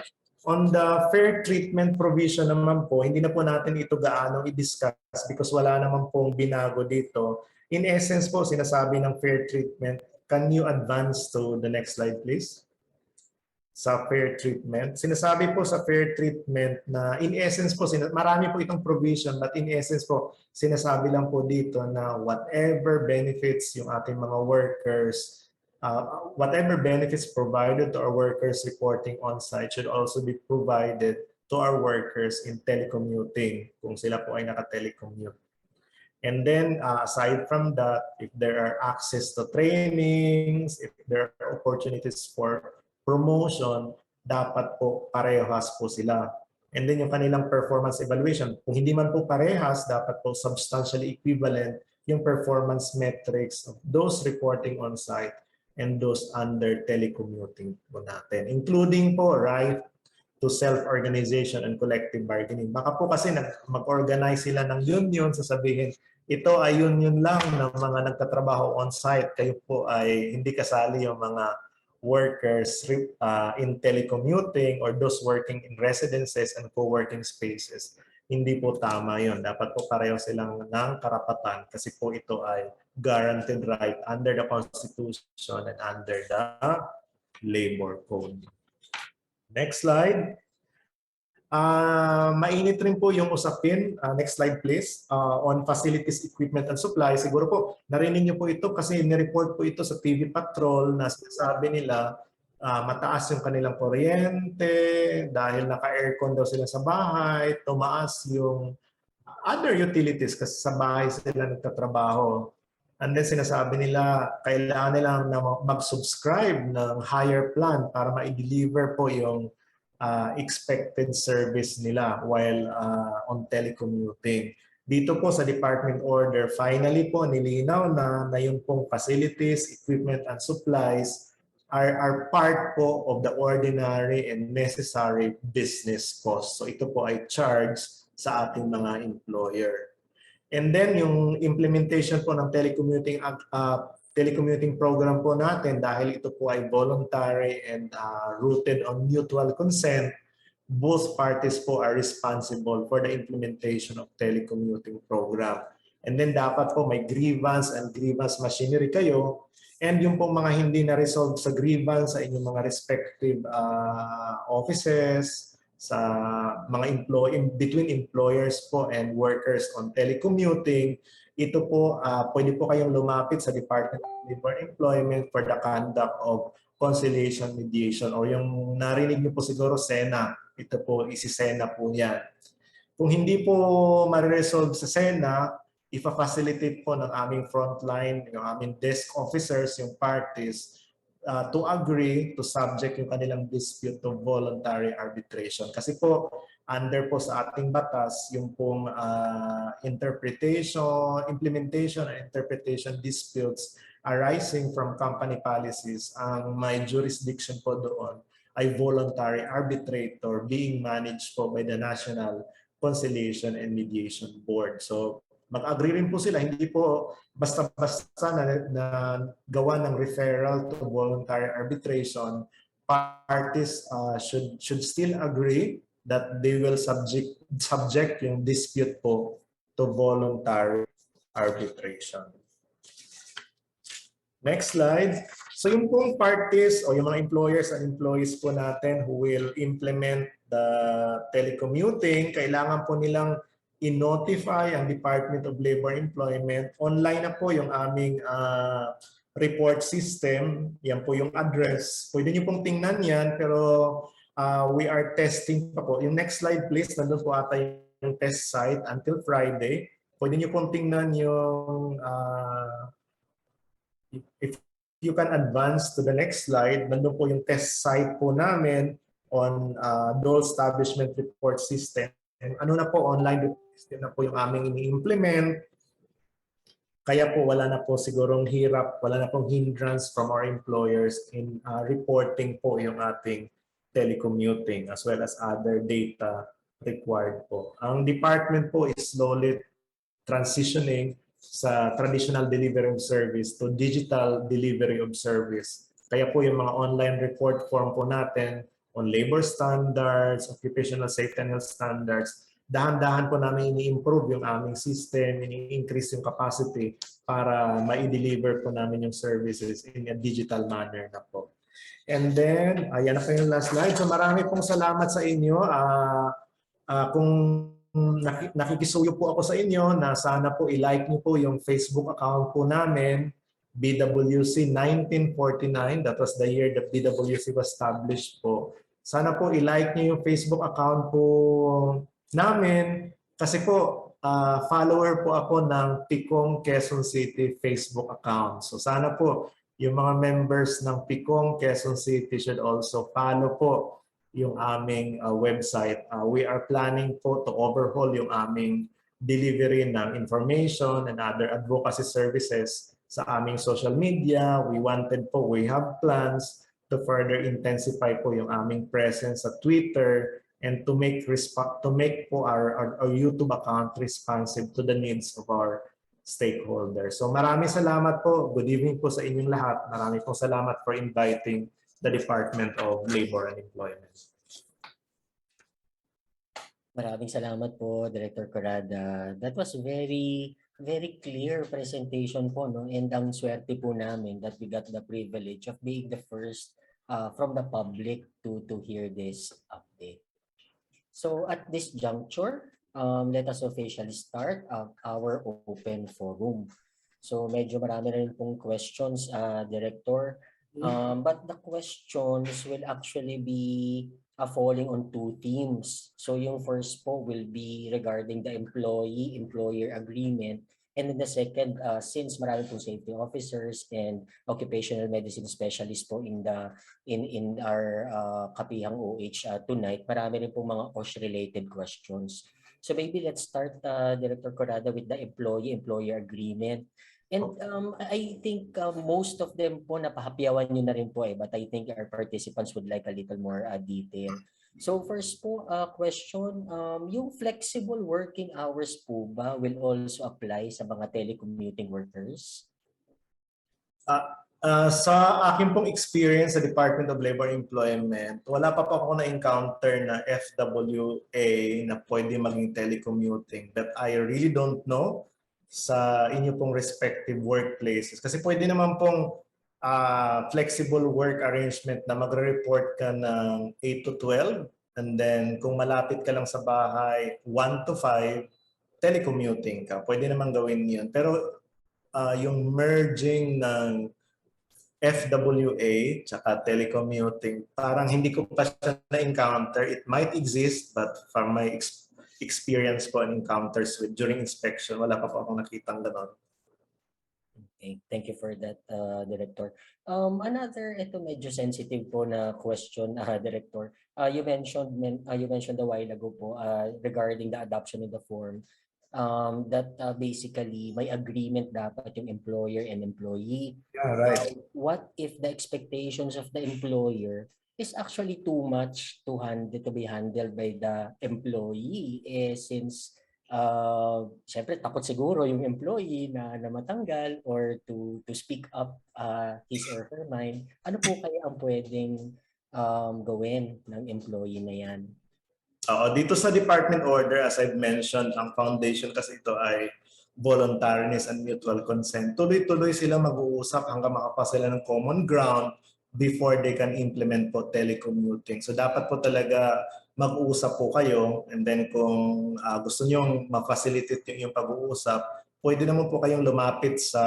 On the fair treatment provision naman po, hindi na po natin ito gaano i-discuss because wala naman pong binago dito. In essence po, sinasabi ng fair treatment. Can you advance to the next slide, please? Sa fair treatment. Sinasabi po sa fair treatment na in essence po, marami po itong provision, but in essence po, sinasabi lang po dito na whatever benefits yung ating mga workers, whatever benefits provided to our workers reporting on-site should also be provided to our workers in telecommuting kung sila po ay naka-telecommute. And then aside from that, if there are access to trainings, if there are opportunities for promotion, dapat po parehas po sila. And then yung kanilang performance evaluation, kung hindi man po parehas, dapat po substantially equivalent yung performance metrics of those reporting on-site and those under telecommuting po natin. Including po right to self-organization and collective bargaining. Baka po kasi mag-organize sila ng union, sasabihin, ito ay union lang ng mga nagtatrabaho on-site. Kayo po ay hindi kasali yung mga workers in telecommuting or those working in residences and co-working spaces. Hindi po tama yun. Dapat po pareho silang ng karapatan kasi po ito ay guaranteed right under the Constitution and under the Labor Code. Next slide. Mainit rin po yung usapin. Next slide please. On facilities, equipment, and supply. Siguro po, narinig niyo po ito kasi nireport po ito sa TV Patrol na sinasabi nila mataas yung kanilang kuryente dahil naka-aircon daw sila sa bahay, tumaas yung other utilities kasi sa bahay sila nagtatrabaho. And then sinasabi nila, kailangan nilang mag-subscribe ng higher plan para ma-deliver po yung expected service nila while on telecommuting. Dito po sa department order, finally po nilinaw na yung pong facilities, equipment, and supplies are part po of the ordinary and necessary business costs. So ito po ay charge sa ating mga employer. And then yung implementation po ng telecommuting program po natin dahil ito po ay voluntary and rooted on mutual consent, both parties po are responsible for the implementation of telecommuting program. And then dapat po may grievance and grievance machinery kayo. And yung po mga hindi na-resolve sa grievance sa inyong mga respective offices, sa mga between employers po and workers on telecommuting, ito po, pwede po kayong lumapit sa Department of Labor and Employment for the conduct of conciliation mediation, or yung narinig niyo po siguro SENA, ito po isi-SENA po yan. Kung hindi po ma-resolve sa SENA, ipa-facilitate po ng aming frontline, yung aming desk officers, yung parties, to agree to subject yung kanilang dispute to voluntary arbitration. Kasi po, under po sa ating batas, yung pong implementation and interpretation disputes arising from company policies, ang may jurisdiction po doon ay voluntary arbitrator being managed po by the National Conciliation and Mediation Board. So, mag-agree rin po sila, hindi po basta-basta na gawa ng referral to voluntary arbitration. Parties should still agree that they will subject yung dispute po to voluntary arbitration. Next slide. So yung pong parties o yung mga employers and employees po natin who will implement the telecommuting, kailangan po nilang i-notify ang Department of Labor and Employment. Online na po yung aming report system. Yan po yung address. Pwede nyo pong tingnan yan, pero we are testing pa po. Yung next slide please, nandun po ata yung test site until Friday. Pwede nyo pong tingnan yung, if you can advance to the next slide, nandun po yung test site po namin on Dole Establishment Report System. And ano na po, online system na po yung aming ini-implement. Kaya po wala na po sigurong hirap, wala na pong hindrance from our employers in reporting po yung ating telecommuting as well as other data required po. Ang department po is slowly transitioning sa traditional delivery of service to digital delivery of service. Kaya po yung mga online report form po natin on labor standards, occupational safety and health standards, dahan-dahan po namin ini-improve yung aming system, ini-increase yung capacity para ma-deliver po namin yung services in a digital manner na po. And then, ayan na po yung last slide. So marami pong salamat sa inyo. Kung nakikisuyo po ako sa inyo na sana po i-like niyo po yung Facebook account po namin, BWC 1949. That was the year that BWC was established po. Sana po i-like niyo yung Facebook account po namin kasi po follower po ako ng Picong Quezon City Facebook account. So sana po yung mga members ng Picong Quezon City should also follow po yung aming website. We are planning po to overhaul yung aming delivery ng information and other advocacy services sa aming social media. We have plans to further intensify po yung aming presence sa Twitter and to make po our YouTube account responsive to the needs of our stakeholders. So maraming salamat po. Good evening po sa inyong lahat. Maraming po salamat for inviting the Department of Labor and Employment. Maraming salamat po, Director Corrada. That was very clear presentation po, no? And ang swerte po namin that we got the privilege of being the first from the public to hear this update. So at this juncture, let us officially start our open forum. So medyo marami rin pong questions, Director. But the questions will actually be falling on two themes. So yung first po will be regarding the employee-employer agreement. And then the second, since marami pong safety officers and occupational medicine specialists po in our Kapihang OH tonight, marami rin pong mga OSH-related questions. So maybe let's start, Director Corrada, with the employee-employer agreement. And I think most of them po napahapyawan nyo na rin po but I think our participants would like a little more detail. So first po, question, yung flexible working hours po ba will also apply sa mga telecommuting workers? Sa akin pong experience sa Department of Labor and Employment, wala pa po ako na-encounter na FWA na pwede maging telecommuting. But I really don't know sa inyo pong respective workplaces. Kasi pwede naman pong flexible work arrangement na magre-report ka ng 8 to 12 and then kung malapit ka lang sa bahay, 1 to 5, telecommuting ka. Pwede naman gawin yun. Pero yung merging ng FWA tsaka telecommuting, parang hindi ko pa siya na-encounter. It might exist, but from my experience po and encounters during inspection, wala pa po akong nakitang gano'n. Okay, thank you for that, Director. Ito medyo sensitive po na question, Director. You mentioned a while ago po regarding the adoption of the form that basically may agreement dapat yung employer and employee. Yeah, right. What if the expectations of the employer is actually too much to be handled by the employee since syempre takot siguro yung employee na matanggal or to speak up his or her mind. Ano po kaya ang pwedeng gawin ng employee na yan? Dito sa department order, as I've mentioned, ang foundation kasi ito ay voluntariness and mutual consent. Tuloy-tuloy sila mag-uusap hanggang makapasila ng common ground before they can implement po telecommuting. So dapat po talaga mag-uusap po kayo and then kung gusto nyo ma-facilitate yung pag-uusap, pwede naman po kayong lumapit sa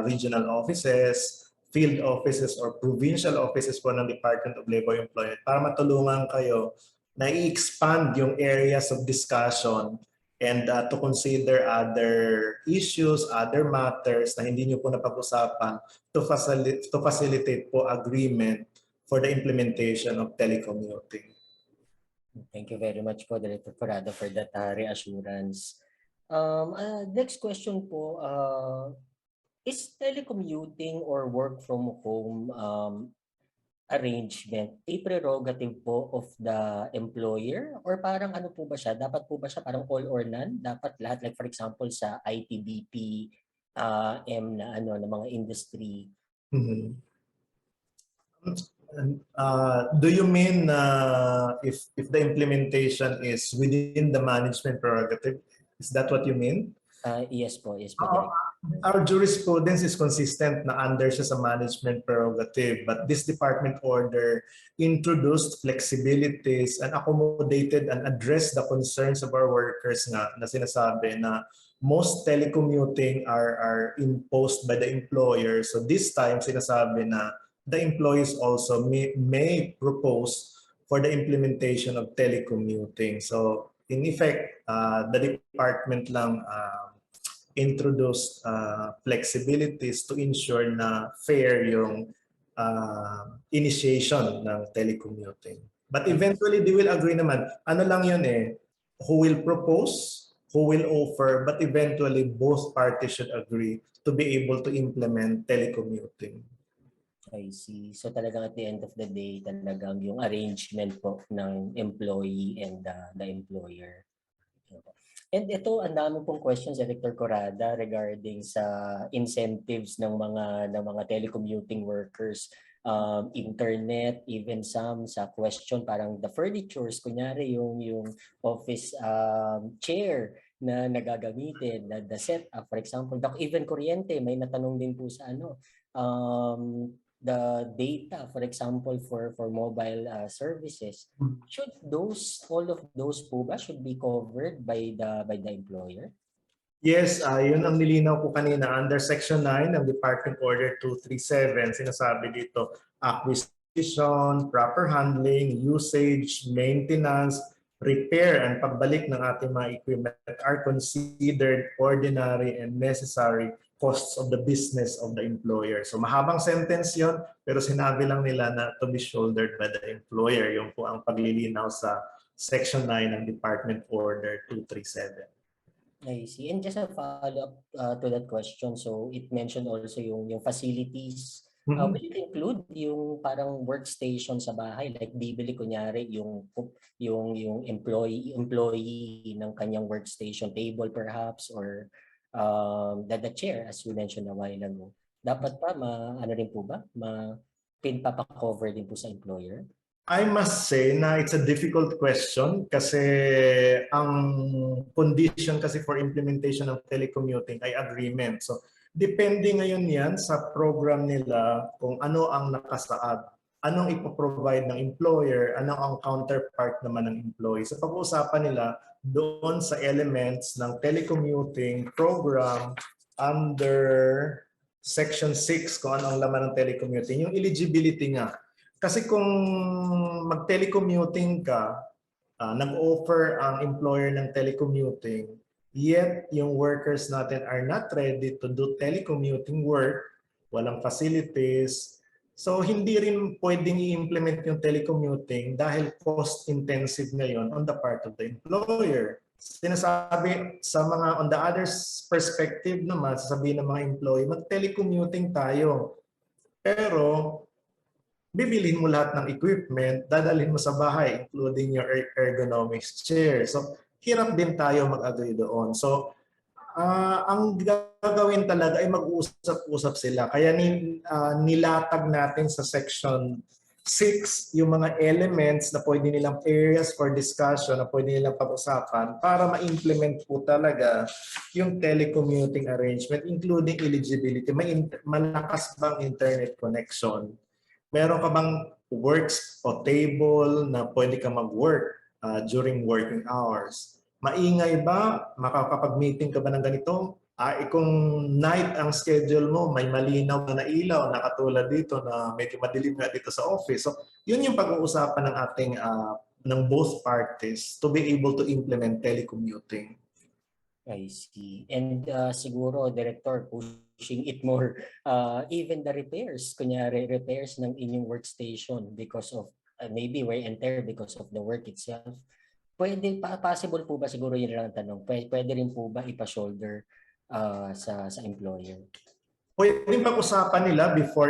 regional offices, field offices or provincial offices po ng Department of Labor and Employment para matulungan kayo na i-expand yung areas of discussion and to consider other issues, other matters na hindi nyo po napag-usapan to facilitate po agreement for the implementation of telecommuting. Thank you very much po, Director Corrado, for that reassurance. Next question po, is telecommuting or work from home arrangement a prerogative po of the employer or parang ano po ba siya? Dapat po ba siya parang all or none? Dapat lahat, like for example sa ITBP na ng mga industry. Mm-hmm. Do you mean if the implementation is within the management prerogative? Is that what you mean? Yes po. Our jurisprudence is consistent na under siya sa management prerogative, but this department order introduced flexibilities and accommodated and addressed the concerns of our workers na sinasabi na most telecommuting are imposed by the employer. So this time sinasabi na the employees also may propose for the implementation of telecommuting. So in effect, the department lang introduced flexibilities to ensure na fair yung initiation ng telecommuting. But eventually, they will agree naman. Ano lang yun who will propose, who will offer, but eventually both parties should agree to be able to implement telecommuting. I see. So talagang at the end of the day, talagang yung arrangement po ng employee and the employer. And ito, ang dami pong questions, Director Corrada, regarding sa incentives ng mga telecommuting workers, internet, even some sa question parang the furnitures, kunyari yung office chair na nagagamitin, the setup, for example, even kuryente, may natanong din po sa the data, for example, for mobile services, should all of those po ba should be covered by the employer? Yes, yun ang nilinaw ko kanina under Section 9 ng Department Order 237, sinasabi dito, acquisition, proper handling, usage, maintenance, repair, and pagbalik ng ating mga equipment are considered ordinary and necessary costs of the business of the employer. So mahabang sentence yon, pero sinabi lang nila na to be shouldered by the employer. Yung po ang paglilinaw sa Section 9 ng Department Order 237. I see. And just a follow-up to that question, so it mentioned also yung facilities. Will it include yung parang workstation sa bahay, like bibili kunyari yung employee ng kanyang workstation table perhaps, or the chair as we mentioned a while ago? Dapat pa ano rin po ba? Pinapaka-cover din po sa employer? I must say na it's a difficult question kasi ang condition kasi for implementation ng telecommuting ay agreement. So depende ngayon yan sa program nila kung ano ang nakasaad, anong ipoprovide ng employer, ano ang counterpart naman ng employee. So pag-uusapan nila doon sa elements ng telecommuting program under Section 6 kung ano ang laman ng telecommuting, yung eligibility nga. Kasi kung mag-telecommuting ka, nag-offer ang employer ng telecommuting, yet yung workers natin are not ready to do telecommuting work, walang facilities, so hindi rin pwedeng i-implement yung telecommuting dahil cost-intensive ngayon on the part of the employer. Sinasabi sa mga on the other perspective naman, sasabihin ng mga employee, mag-telecommuting tayo. Pero bibilhin mo lahat ng equipment, dadalhin mo sa bahay, including your ergonomics chair. So, hirap din tayo mag-agree doon. So, ang gagawin talaga ay mag-uusap-usap sila. Kaya nilatag natin sa Section 6 yung mga elements na pwede nilang areas for discussion na pwede nilang pag-usapan para ma-implement po talaga yung telecommuting arrangement, including eligibility. May malakas bang internet connection? Meron ka bang works o table na pwede ka mag-work during working hours? Maingay ba? Makakapag-meeting ka ba ng ganito? Kung night ang schedule mo, may malinaw na ilaw na katulad dito na medyo madilim nga dito sa office. So, yun yung pag-uusapan ng ating ng both parties to be able to implement telecommuting. I see. And siguro, Director, pushing it more, even the repairs, kunyari repairs ng inyong workstation because of maybe wear and tear because of the work itself. Pwede, possible po ba, siguro yun lang ang tanong, pwede rin po ba ipa-shoulder sa employer? Pwedeng pag-usapan nila before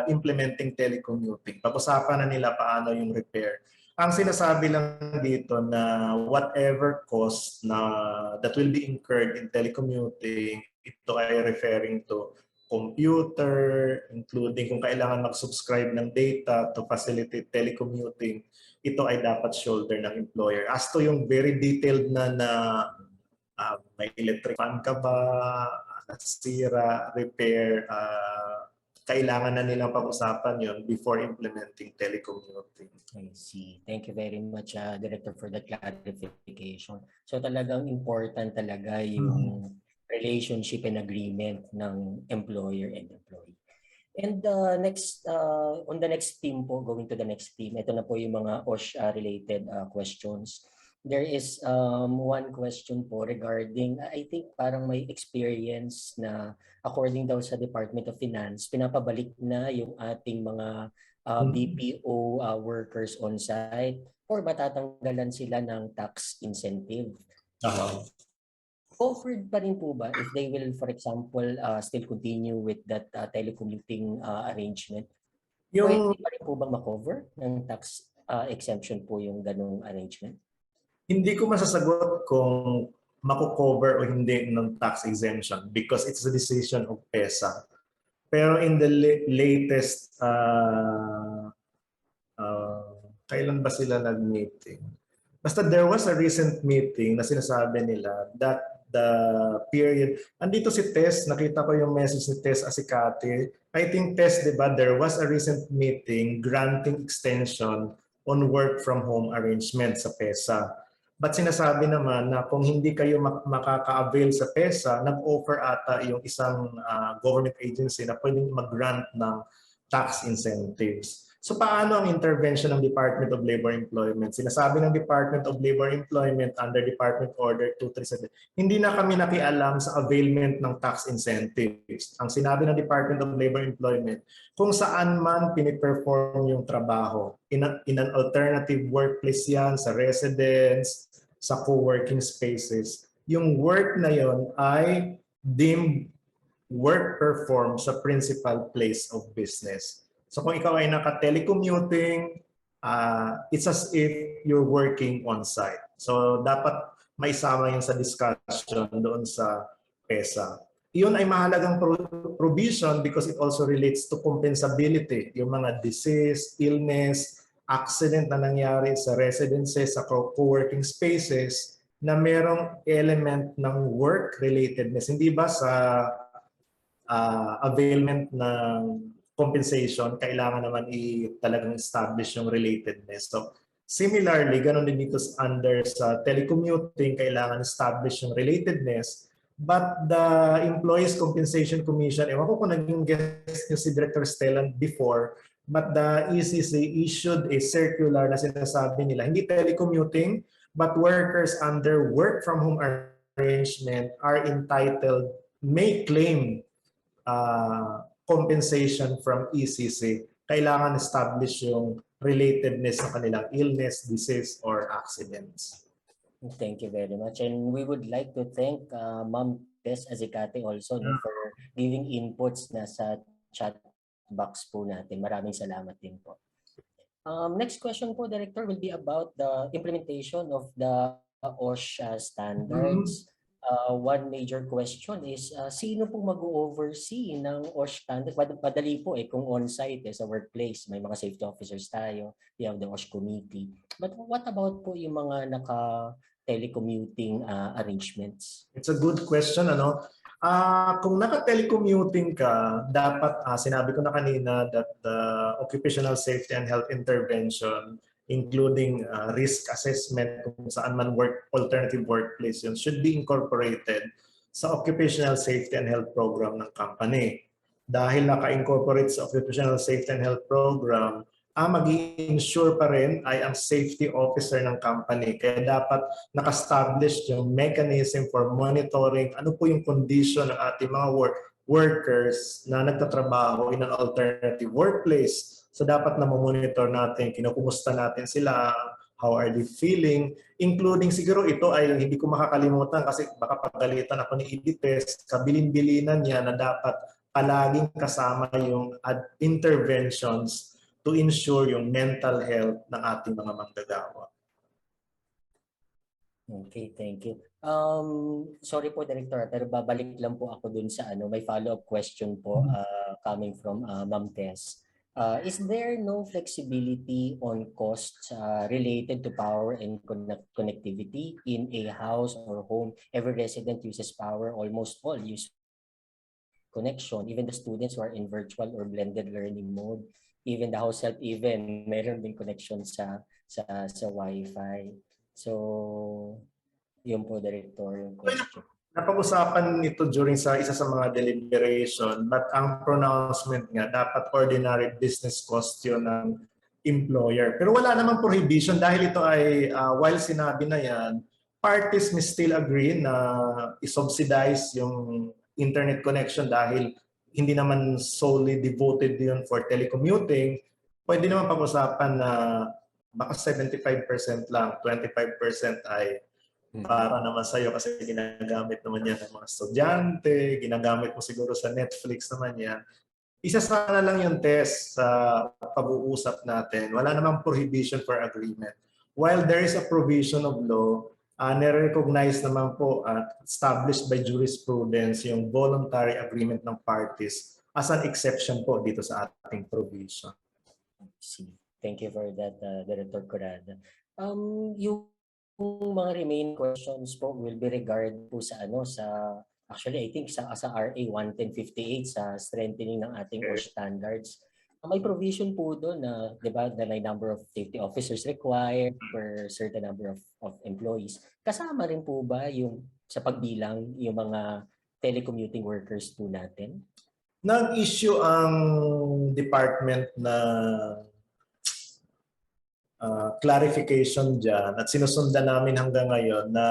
implementing telecommuting. Pag-usapan na nila paano yung repair. Ang sinasabi lang dito na whatever cost na that will be incurred in telecommuting, ito ay referring to computer, including kung kailangan mag-subscribe ng data to facilitate telecommuting, ito ay dapat shoulder ng employer. As to yung very detailed na may electric fan ka ba, nasira, repair, kailangan na nilang pag-usapan yun before implementing telecommuting. I see. Thank you very much, Director, for that clarification. So talagang important talaga yung relationship and agreement ng employer and employee. And next, on the next theme po, going to the next theme, ito na po yung mga OSH-related questions. There is one question po regarding, I think parang may experience na according daw sa Department of Finance, pinapabalik na yung ating mga BPO workers on site or matatanggalan sila ng tax incentive. Offered pa rin po ba if they will, for example, still continue with that telecommuting arrangement? Pwede pa rin po ba ma-cover ng tax exemption po yung ganung arrangement? Hindi ko masasagot kung mako-cover o hindi ng tax exemption because it's a decision of PESA. Pero in the latest, kailan ba sila nag-meeting? Basta there was a recent meeting na sinasabi nila that the period, andito si Tess, nakita ko yung message ni Tess Asikate. I think Tess, di ba, there was a recent meeting granting extension on work from home arrangement sa PESA. But sinasabi naman na kung hindi kayo makaka-avail sa PESA, nag-offer ata yung isang government agency na pwedeng mag-grant ng tax incentives. So paano ang intervention ng Department of Labor Employment? Sinasabi ng Department of Labor Employment under Department Order 237, hindi na kami nakialam sa availment ng tax incentives. Ang sinabi ng Department of Labor Employment, kung saan man piniperform yung trabaho, in an alternative workplace yan, sa residence, sa co-working spaces, yung work na yon ay deemed work performed sa principal place of business. So kung ikaw ay naka-telecommuting, it's as if you're working on-site. So dapat maisama yun sa discussion doon sa PESA. Iyon ay mahalagang provision because it also relates to compensability. Yung mga disease, illness, accident na nangyari sa residences, sa co-working spaces na merong element ng work-relatedness. Hindi ba sa availment ng compensation, kailangan naman talagang establish yung relatedness. So, similarly, ganun din dito under sa telecommuting, kailangan establish yung relatedness. But the Employees Compensation Commission, ewan ko kung naging guest yung si Director Stellan before, but the ECC issued a circular na sinasabi nila, hindi telecommuting, but workers under work from home arrangement are entitled, may claim compensation from ECC. Kailangan establish yung relatedness ng kanilang illness, disease, or accidents. Thank you very much. And we would like to thank Ma'am Tess Azicate also for giving inputs na sa chat box po natin. Maraming salamat din po. Next question po, Director, will be about the implementation of the OSHA standards. One major question is, sino pong mag-oversee ng OSHA standards? Madali po kung on-site sa workplace, may mga safety officers tayo, we have the OSHA committee. But what about po yung mga telecommuting arrangements? It's a good question. Kung naka-telecommuting ka, dapat, sinabi ko na kanina that the occupational safety and health intervention, including risk assessment kung saan man alternative workplace yun, should be incorporated sa occupational safety and health program ng company. Dahil naka-incorporate sa occupational safety and health program, mag-i-ensure pa rin ay ang safety officer ng company. Kaya dapat naka-establish yung mechanism for monitoring ano po yung condition ng ating mga workers na nagtatrabaho in an alternative workplace. So dapat na monitor natin, kinukumusta natin sila, how are they feeling, including siguro ito ay hindi ko makakalimutan kasi baka pagalitan ako ni Edites, kabilin-bilinan niya na dapat palaging kasama yung interventions to ensure yung mental health ng ating mga manggagawa. Okay, thank you. Sorry po, Director, pero babalik lang po ako dun sa may follow-up question po coming from Ma'am Tess. Is there no flexibility on costs related to power and connectivity in a house or home? Every resident uses power, almost all use connection, even the students who are in virtual or blended learning mode. Even the house help, even meron din connection sa Wi-Fi. So, yun po, Director, yung question. Napag-usapan nito during sa isa sa mga deliberation, but ang pronouncement nga, dapat ordinary business cost yun ng employer. Pero wala namang prohibition dahil ito ay, while sinabi na yan, parties may still agree na isubsidize yung internet connection dahil hindi naman solely devoted yun for telecommuting. Pwede naman pag-usapan na baka 75% lang, 25% ay para naman sa'yo kasi ginagamit naman yan ng mga estudyante, ginagamit mo siguro sa Netflix naman yan. Isa sana lang yung test sa pag-uusap natin. Wala namang prohibition for agreement. While there is a provision of law, nare-recognize naman po at established by jurisprudence yung voluntary agreement ng parties as an exception po dito sa ating provision. Thank you for that, Director Corrada. Yung mga remaining questions po will be regard po sa actually I think sa RA 11058 sa strengthening ng ating OSHA standards. May provision po doon na, di ba, na may number of safety officers required per certain number of employees. Kasama rin po ba yung sa pagbilang yung mga telecommuting workers po natin? Nag-issue ang department na clarification dyan at sinusundan namin hanggang ngayon na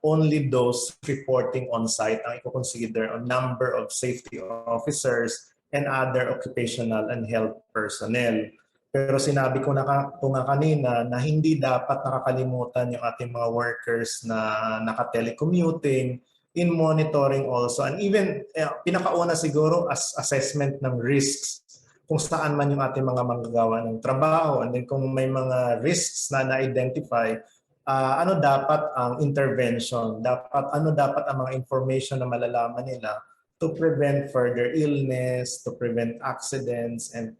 only those reporting on-site ang i-consider on number of safety officers and other occupational and health personnel. Pero sinabi ko na nga kanina na hindi dapat nakakalimutan yung ating mga workers na naka-telecommuting in monitoring also. And even pinakauna siguro as assessment ng risks kung saan man yung ating mga manggagawa ng trabaho. And then kung may mga risks na na-identify, ano dapat ang intervention? Ano dapat ang mga information na malalaman nila to prevent further illness, to prevent accidents, and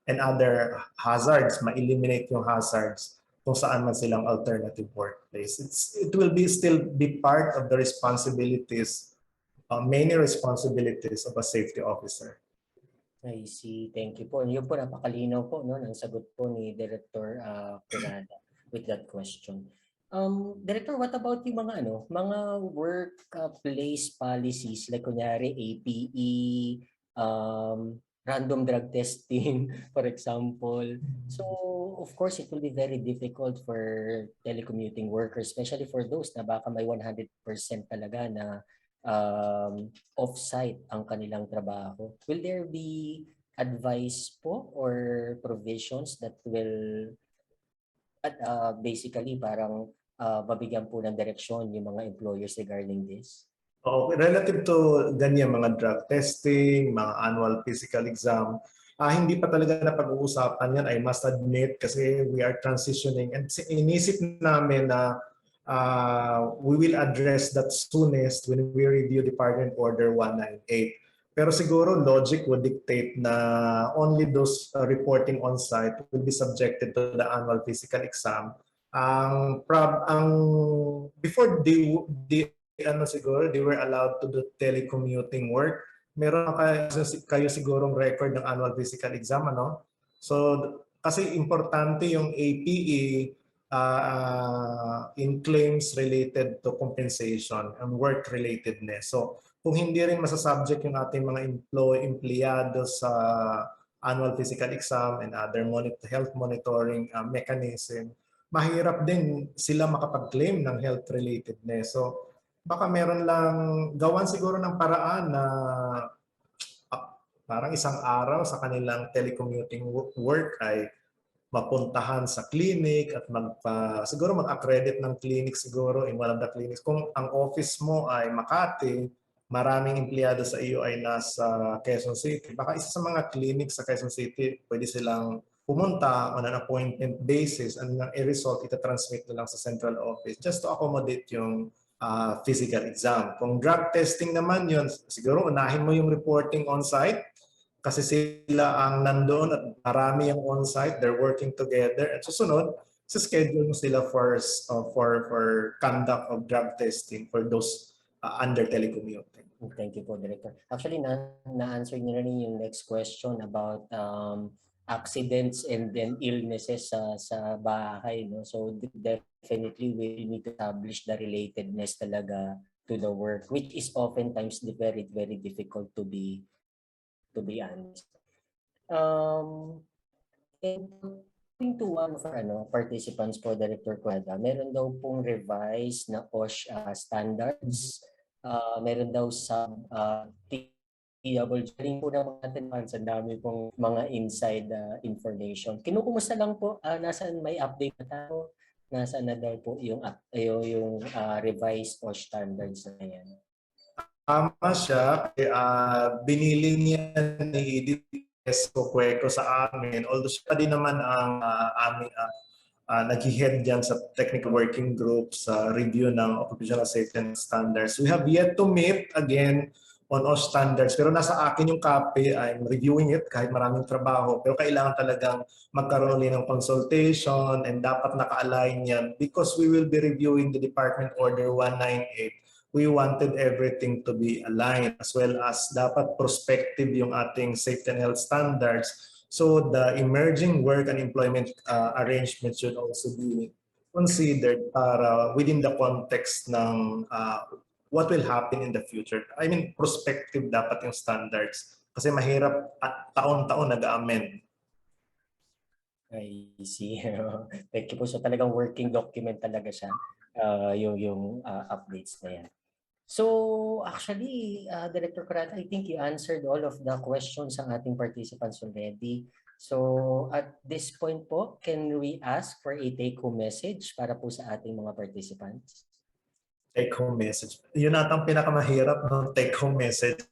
and other hazards, ma-eliminate yung hazards kung saan man silang alternative workplace. It will still be part of the responsibilities, many responsibilities of a safety officer. I see. Thank you po. Yun po, napakalinaw po, no, ng sagot po ni Director Curada with that question. Director, what about yung mga mga workplace policies like kunyari APE, random drug testing, for example. So, of course, it will be very difficult for telecommuting workers, especially for those na baka may 100% talaga na off-site ang kanilang trabaho. Will there be advice po or provisions that will basically parang mabigyan po ng direksyon yung mga employers regarding this? Relative to ganyan mga drug testing, mga annual physical exam, hindi pa talaga napag-uusapan yan, I must admit, kasi we are transitioning and inisip namin na we will address that soonest when we review Department Order 198. Pero siguro logic would dictate na only those reporting on-site will be subjected to the annual physical exam. Before siguro, they were allowed to do telecommuting work. Meron kayo sigurong record ng annual physical exam, ano? So, kasi importante yung APE in claims related to compensation and work-relatedness. So, kung hindi rin masasubject yung ating mga empleyado sa annual physical exam and other health monitoring mechanism, mahirap din sila makapag-claim ng health-relatedness. So, baka meron lang gawan siguro ng paraan na parang isang araw sa kanilang telecommuting work ay mapuntahan sa clinic at siguro mag-accredit ng clinic siguro in one of the clinics. Kung ang office mo ay Makati, maraming empleyado sa iyo ay nasa Quezon City, baka isa sa mga clinic sa Quezon City, pwede silang pumunta on an appointment basis and ang i-result, ita-transmit na lang sa central office just to accommodate yung physical exam. Kung drug testing naman yun, siguro unahin mo yung reporting on-site kasi sila ang nandoon at marami yung on-site, they're working together. At susunod, schedule mo sila for conduct of drug testing for those under telecommuting. Thank you po, Director. Actually, na-answer niyo rin yung next question about accidents and then illnesses sa bahay, no? So definitely we need to establish the relatedness talaga to the work, which is oftentimes very, very difficult to be honest. And to one of our participants po, Director Cuada, meron daw pong revised na OSHA standards. Meron daw sa TWG po ng mga tinmans, ang dami pong mga inside information. Kinukumusta lang po, nasaan may update na tayo? Nasaan na daw po yung revised OSHA standards na yan? Tama siya. Binili niya ni Esco Cueco sa amin. Although siya din naman ang aming nag-head dyan sa technical working group sa review ng occupational safety and standards. We have yet to meet again on all standards. Pero nasa akin yung copy. I'm reviewing it kahit maraming trabaho. Pero kailangan talagang magkaroon ulit ng consultation and dapat naka-align yan because we will be reviewing the Department Order 198. We wanted everything to be aligned as well as dapat prospective yung ating safety and health standards. So the emerging work and employment arrangements should also be considered para within the context ng what will happen in the future. I mean, prospective dapat yung standards kasi mahirap at taon-taon nag-amend. I see. Thank you po. So talagang working document talaga siya, yung updates na yan. So actually, Director Curada, I think you answered all of the questions ng ating participants already. So at this point po, can we ask for a take-home message para po sa ating mga participants? Take-home message. Yun natang pinakamahirap ng take-home message.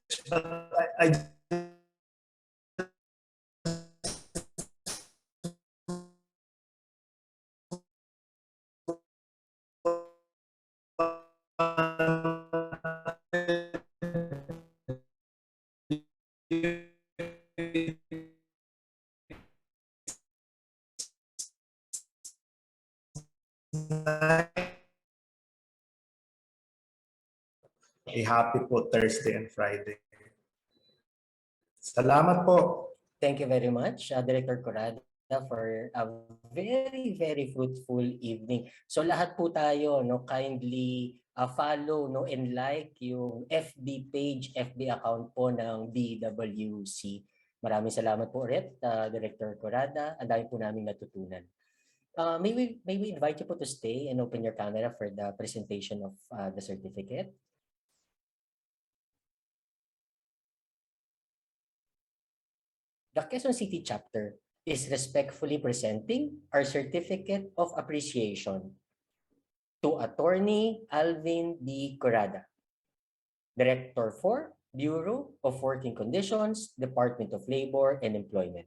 A happy po Thursday and Friday. Salamat po. Thank you very much, Director Corrada, for a very, very fruitful evening. So lahat po tayo, no, kindly follow, no, and like yung FB page, FB account po ng BWC. Maraming salamat po ulit, Director Corrada. Ang dami po namin natutunan. May we invite you po to stay and open your camera for the presentation of the certificate. The Quezon City chapter is respectfully presenting our certificate of appreciation to Attorney Alvin D. Corrada, Director for Bureau of Working Conditions, Department of Labor and Employment.